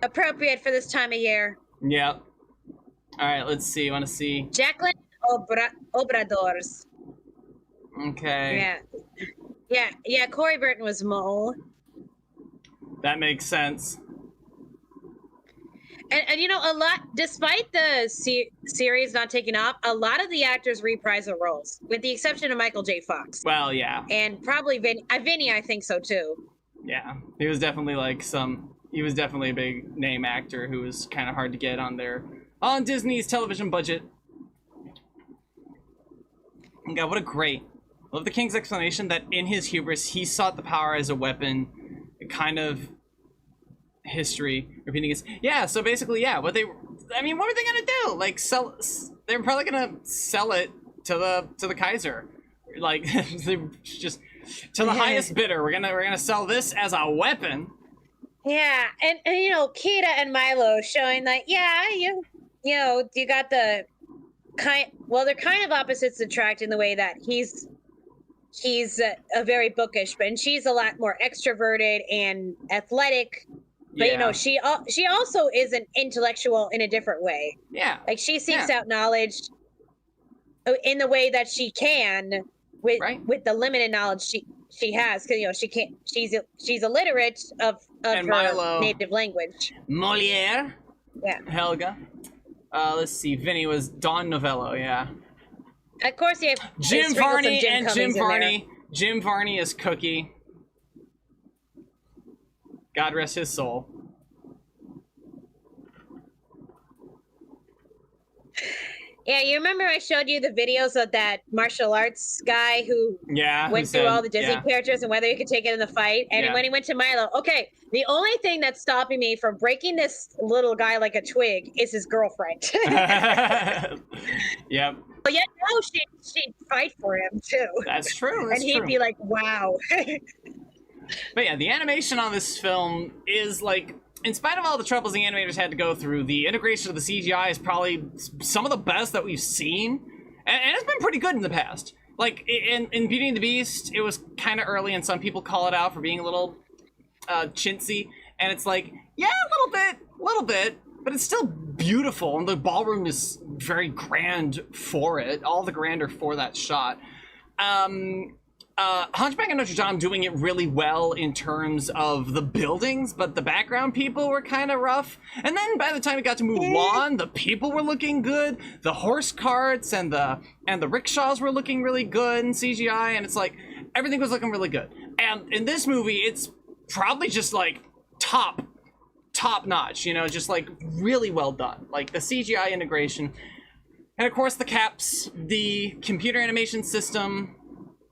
Appropriate for this time of year. Yep. All right, let's see. You want to see? Jacqueline Obradors. Okay. Yeah. Corey Burton was Mole. That makes sense. And you know, a lot, despite the series not taking off, a lot of the actors reprise their roles, with the exception of Michael J. Fox. Well, yeah. And probably Vinny, I think so too. Yeah, he was definitely he was definitely a big name actor who was kind of hard to get on Disney's television budget. And God, what a great, I love the King's explanation that in his hubris, he sought the power as a weapon, kind of history repeating its so basically what were they gonna do, like they were probably gonna sell it to the Kaiser, like they just to the highest bidder. We're gonna sell this as a weapon. And you know, Kita and Milo showing that you got the they're kind of opposites attract in the way that he's a very bookish, and she's a lot more extroverted and athletic. But you know, she also is an intellectual in a different way. Yeah, like she seeks out knowledge in the way that she can with the limited knowledge she has, because you know she's illiterate of her Milo, native language. Moliere. Yeah. Helga. Let's see. Vinny was Don Novello. Yeah. Of course, you have Jim Varney and Jim Varney. Jim Varney is Cookie. God rest his soul. Yeah, you remember I showed you the videos of that martial arts guy who went through all the Disney characters and whether he could take it in the fight. And when he went to Milo, okay, the only thing that's stopping me from breaking this little guy like a twig is his girlfriend. Yep. But yeah, no, she'd fight for him too. That's true. And he'd be like, wow. But yeah, the animation on this film is like, in spite of all the troubles the animators had to go through, the integration of the CGI is probably some of the best that we've seen. And it's been pretty good in the past. Like, in Beauty and the Beast, it was kind of early, and some people call it out for being a little chintzy. And it's like, yeah, a little bit, but it's still beautiful. And the ballroom is very grand for it. All the grander for that shot. Hunchback of Notre Dame doing it really well in terms of the buildings, but the background people were kind of rough. And then by the time it got to Mulan, the people were looking good. The horse carts and the rickshaws were looking really good in CGI, and it's like everything was looking really good. And in this movie, it's probably just like top notch, you know, just like really well done. Like the CGI integration, and of course the caps, the computer animation system,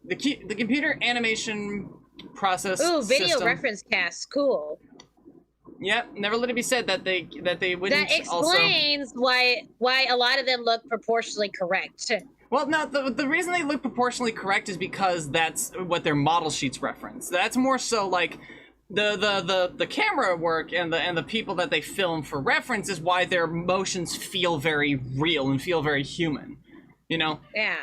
the computer animation process. Ooh, video system. reference cast, cool. Yep, never let it be said that they wouldn't. That explains why a lot of them look proportionally correct. Well, no, the reason they look proportionally correct is because that's what their model sheets reference. That's more so like the camera work and the people that they film for reference is why their motions feel very real and feel very human, you know? Yeah.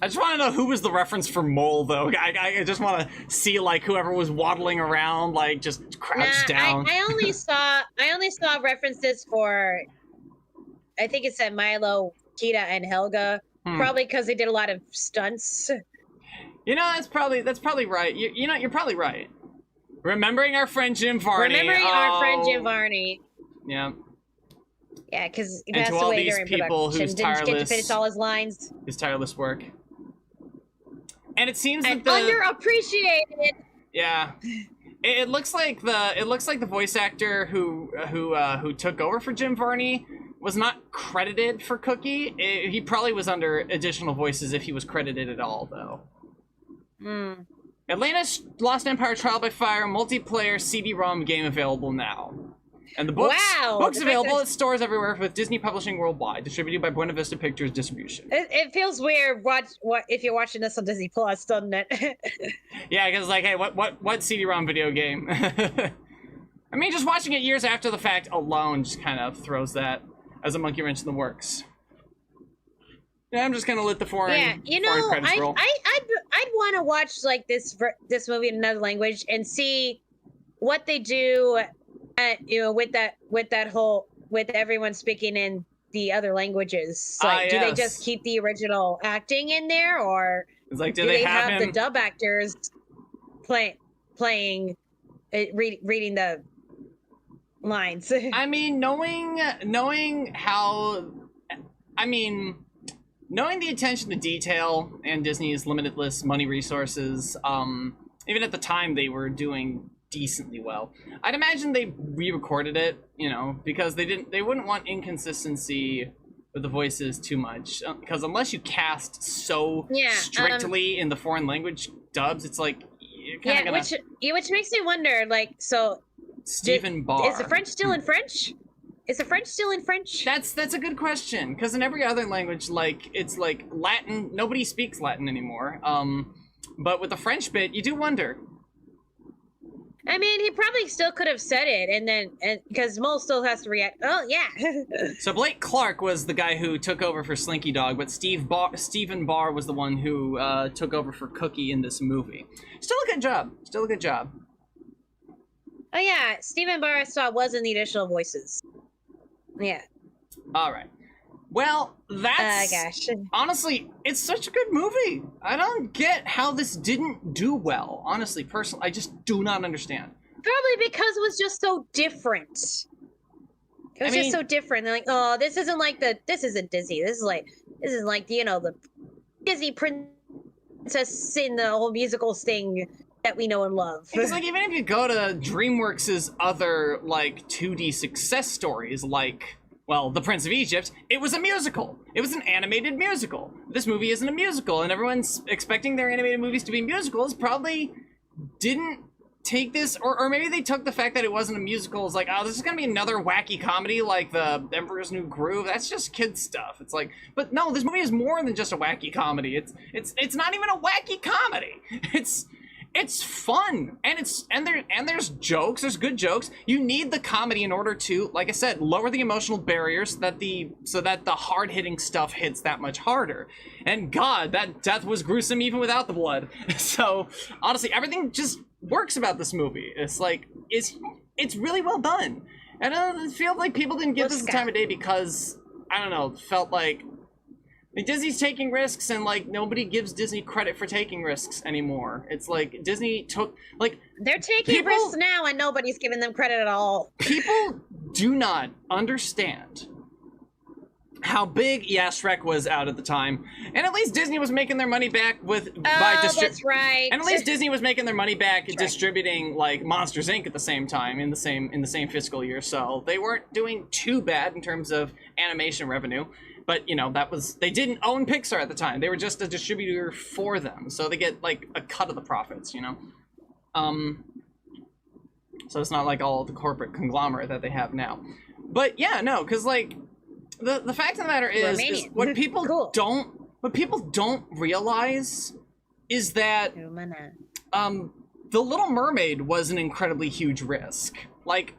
I just want to know who was the reference for Mole, though. I just want to see like whoever was waddling around, like just crouched down. I only saw references for, I think it said Milo, Kita, and Helga, probably because they did a lot of stunts. You know, that's probably right. You know, you're probably right. Remembering our friend Jim Varney. Our friend Jim Varney. Yeah. Yeah, because he and passed to all away these during people production. whose Didn't get to finish all his lines. His tireless work. And it seems and that underappreciated. Yeah. It looks like the voice actor who took over for Jim Varney was not credited for Cookie. He probably was under additional voices if he was credited at all, though. Atlantis Lost Empire Trial by Fire multiplayer CD-ROM game available now. And the books available at stores everywhere with Disney Publishing worldwide, distributed by Buena Vista Pictures Distribution. It feels weird if you're watching this on Disney Plus, doesn't it? Yeah, because like, hey, what CD-ROM video game? I mean, just watching it years after the fact alone just kind of throws that as a monkey wrench in the works. Yeah, I'm just gonna let the foreign. Yeah, you know, I'd want to watch like this movie in another language and see what they do. You know, with everyone speaking in the other languges. Like, do they just keep the original acting in there, or it's like, do they have the dub actors playing, reading the lines? I mean, knowing the attention to detail and Disney's limitless money resources, even at the time they were doing decently well. I'd imagine they re-recorded it, you know, because they wouldn't want inconsistency with the voices too much. Because unless you cast so strictly in the foreign language dubs, it's like you're kind of gonna... which makes me wonder, like, so Stephen Barr. Is the French still in French? Is the French still in French? That's a good question, because in every other language, like, it's like Latin, nobody speaks Latin anymore. But with the French bit, you do wonder. I mean, he probably still could have said it, and because Mole still has to react. Oh yeah. So Blake Clark was the guy who took over for Slinky Dog, but Stephen Barr was the one who took over for Cookie in this movie. Still a good job. Oh yeah, Stephen Barr I saw was in the additional voices. Yeah. All right. Well, that's honestly, it's such a good movie. I don't get how this didn't do well. Honestly, personally, I just do not understand. Probably because it was just so different. It was just so different. They're like, oh, this isn't Disney. This is like, you know, the Disney princess in the whole musical thing that we know and love. It's like, even if you go to DreamWorks' other like 2D success stories, like, well, The Prince of Egypt, it was a musical. It was an animated musical. This movie isn't a musical, and everyone's expecting their animated movies to be musicals. Probably didn't take this, or maybe they took the fact that it wasn't a musical as like, oh, this is gonna be another wacky comedy like The Emperor's New Groove. That's just kids stuff. It's like, but no, this movie is more than just a wacky comedy. It's not even a wacky comedy. It's fun, and there's jokes. There's good jokes. You need the comedy in order to, like I said, lower the emotional barriers so that the hard-hitting stuff hits that much harder. And God, that death was gruesome even without the blood. So honestly, everything just works about this movie. It's like it's really well done. And I feel like people didn't give this the time of day because I don't know, felt like Disney's taking risks, and like nobody gives Disney credit for taking risks anymore. It's like Disney took, like, they're taking risks now and nobody's giving them credit at all. People do not understand how big Shrek was out at the time, and at least Disney was making their money back that's right. And at least Disney was making their money back distributing like Monsters Inc. at the same time in the same fiscal year, so they weren't doing too bad in terms of animation revenue. But you know, they didn't own Pixar at the time; they were just a distributor for them, so they get like a cut of the profits, you know. So it's not like all the corporate conglomerate that they have now. But yeah, no, because like. The fact of the matter is what people don't realize is that The Little Mermaid was an incredibly huge risk. Like,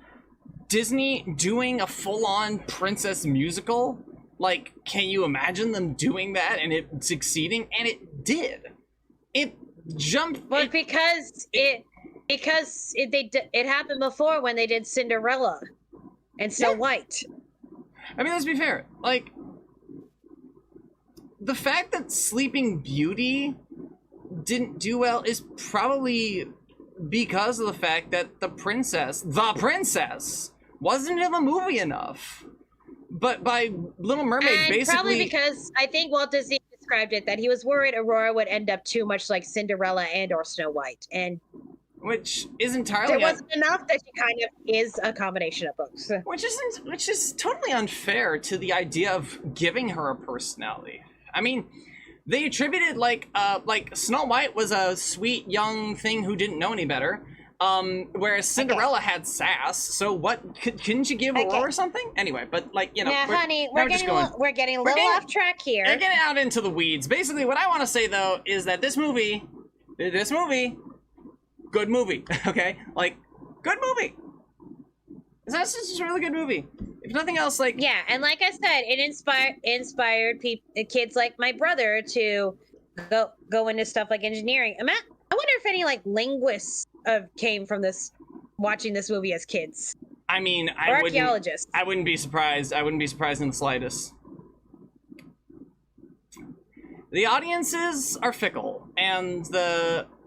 Disney doing a full-on princess musical, like, can you imagine them doing that and it succeeding? And it did. It jumped. Well, because it happened before when they did Cinderella and Snow White. I mean, let's be fair. Like, the fact that Sleeping Beauty didn't do well is probably because of the fact that the princess, wasn't in the movie enough. But by Little Mermaid, and basically... probably because I think Walt Disney described it, that he was worried Aurora would end up too much like Cinderella and or Snow White. And which is entirely... there wasn't enough that she kind of is a combination of both. Which is totally unfair to the idea of giving her a personality. I mean, they attributed, like Snow White was a sweet young thing who didn't know any better, whereas Cinderella had sass, so what, couldn't you give Aurora something? Anyway, but, like, you know... Yeah, honey, we're getting a little off track here. We're getting out into the weeds. Basically, what I want to say, though, is that this movie... good movie, okay? Like, good movie. That's just a really good movie. If nothing else, like... Yeah, and like I said, it inspired kids like my brother to go into stuff like engineering. I wonder if any, like, linguists came from watching this movie as kids. I mean, archaeologists. I wouldn't be surprised. I wouldn't be surprised in the slightest. The audiences are fickle,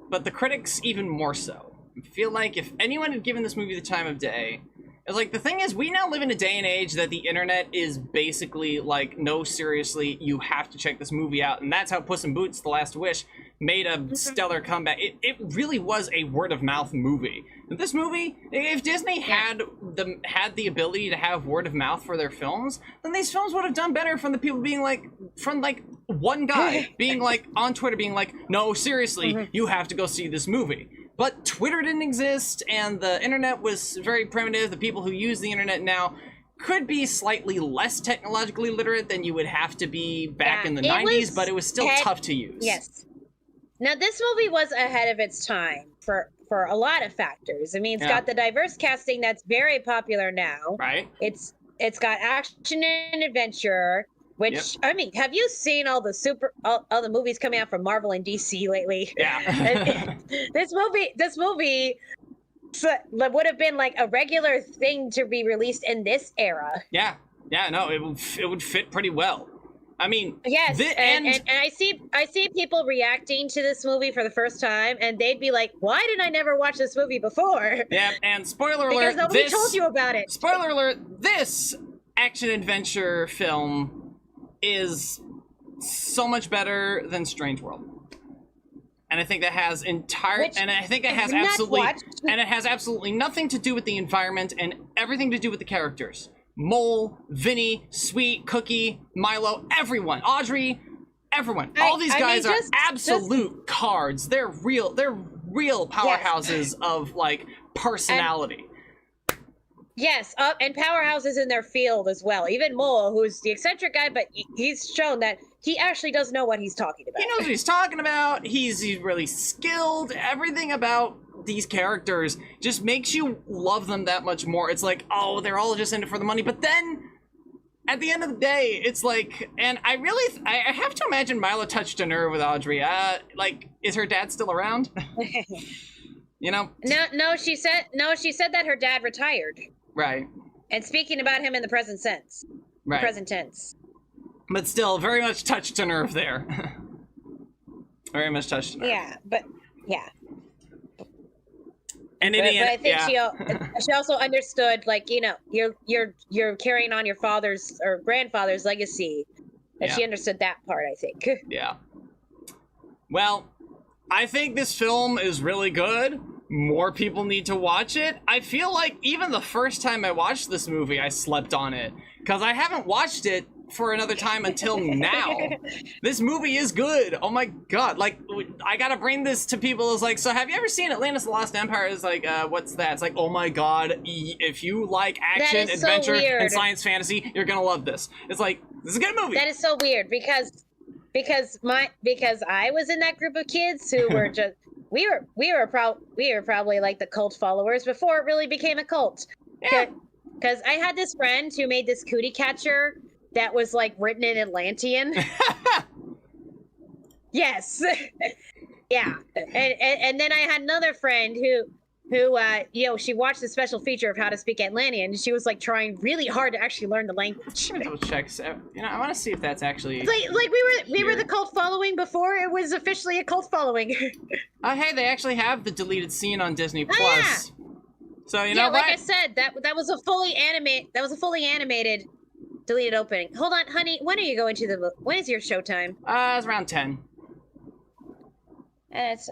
but the critics even more so. I feel like if anyone had given this movie the time of day, it's like, the thing is, we now live in a day and age that the internet is basically like, no, seriously, you have to check this movie out, and that's how Puss in Boots: The Last Wish made a stellar comeback. It really was a word-of-mouth movie. And this movie, if Disney had the ability to have word-of-mouth for their films, then these films would have done better from the people being like, from like one guy being like on Twitter being like, no, seriously, you have to go see this movie. But Twitter didn't exist, and the internet was very primitive. The people who use the internet now could be slightly less technologically literate than you would have to be back in the 90s, but it was still tough to use. Yes. Now, this movie was ahead of its time for a lot of factors. I mean, it's got the diverse casting that's very popular now. Right. It's got action and adventure, which, I mean, have you seen all the movies coming out from Marvel and DC lately? Yeah. This movie would have been like a regular thing to be released in this era. Yeah. Yeah, no, it would fit pretty well. I mean, yes, and I see people reacting to this movie for the first time, and they'd be like, "Why did I never watch this movie before?" Yeah, and spoiler alert, because nobody told you about it. Spoiler alert: this action adventure film is so much better than Strange World, and I think that has absolutely nothing to do with the environment and everything to do with the characters. Mole, Vinny, Sweet, Cookie, Milo, everyone, Audrey, everyone. All these guys are absolute cards. They're real powerhouses of like personality. Yes, and powerhouses in their field as well. Even Mole, who's the eccentric guy, but he's shown that he actually does know what he's talking about. He knows what he's talking about. He's really skilled. Everything about these characters just makes you love them that much more. It's like, oh, they're all just in it for the money. But then, at the end of the day, it's like, and I have to imagine Milo touched a nerve with Audrey. Like, is her dad still around? You know? No, she said that her dad retired. Right. And speaking about him in the present sense. Right. Present tense. But still, very much touched a nerve there. Very much touched a nerve. Yeah, but, yeah. And but I think she also understood, like, you know, you're carrying on your father's or grandfather's legacy. And she understood that part, I think. Yeah. Well, I think this film is really good. More people need to watch it. I feel like even the first time I watched this movie, I slept on it. Because I haven't watched it for another time until now. This movie is good. Oh my god. Like, I gotta bring this to people. It's like, so have you ever seen Atlantis: The Lost Empire? It's like, what's that? It's like, oh my god, if you like action, adventure, and science fantasy, you're gonna love this. It's like, this is a good movie. That is so weird because I was in that group of kids who were just we were probably like the cult followers before it really became a cult. Yeah. Because I had this friend who made this cootie catcher that was like written in Atlantean. Yes. Yeah. And then I had another friend who you know, she watched the special feature of how to speak Atlantean, and she was like trying really hard to actually learn the language. Let me double check. So, you know, I want to see if that's actually. It's like we were the cult following before it was officially a cult following. Oh, hey, they actually have the deleted scene on Disney Plus. Yeah. So you know what? Like I said, that was a fully animated deleted opening. Hold on, honey. When are you going to the? When is your showtime? It's around 10. It's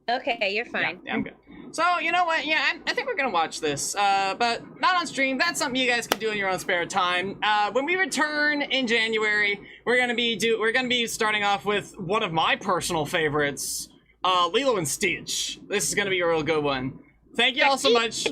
okay, you're fine. Yeah, I'm good. So, you know what? Yeah, I think we're gonna watch this, but not on stream. That's something you guys can do in your own spare time. When we return in January, we're gonna be starting off with one of my personal favorites, Lilo and Stitch. This is gonna be a real good one. Thank you all so much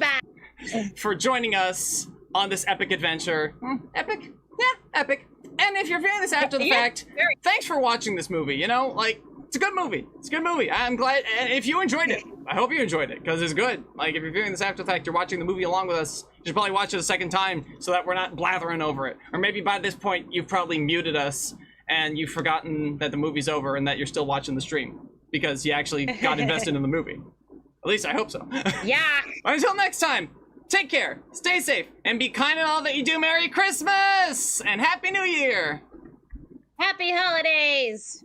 for joining us on this epic adventure. Epic? Yeah, epic. And if you're viewing this after the fact, thanks for watching this movie. You know, like, it's a good movie. It's a good movie. I'm glad. And if you enjoyed it, I hope you enjoyed it, because it's good. Like, if you're viewing this after the fact, you're watching the movie along with us, you should probably watch it a second time so that we're not blathering over it. Or maybe by this point, you've probably muted us and you've forgotten that the movie's over and that you're still watching the stream because you actually got invested in the movie. At least I hope so. Yeah. Until next time, take care, stay safe, and be kind in all that you do. Merry Christmas and Happy New Year. Happy holidays.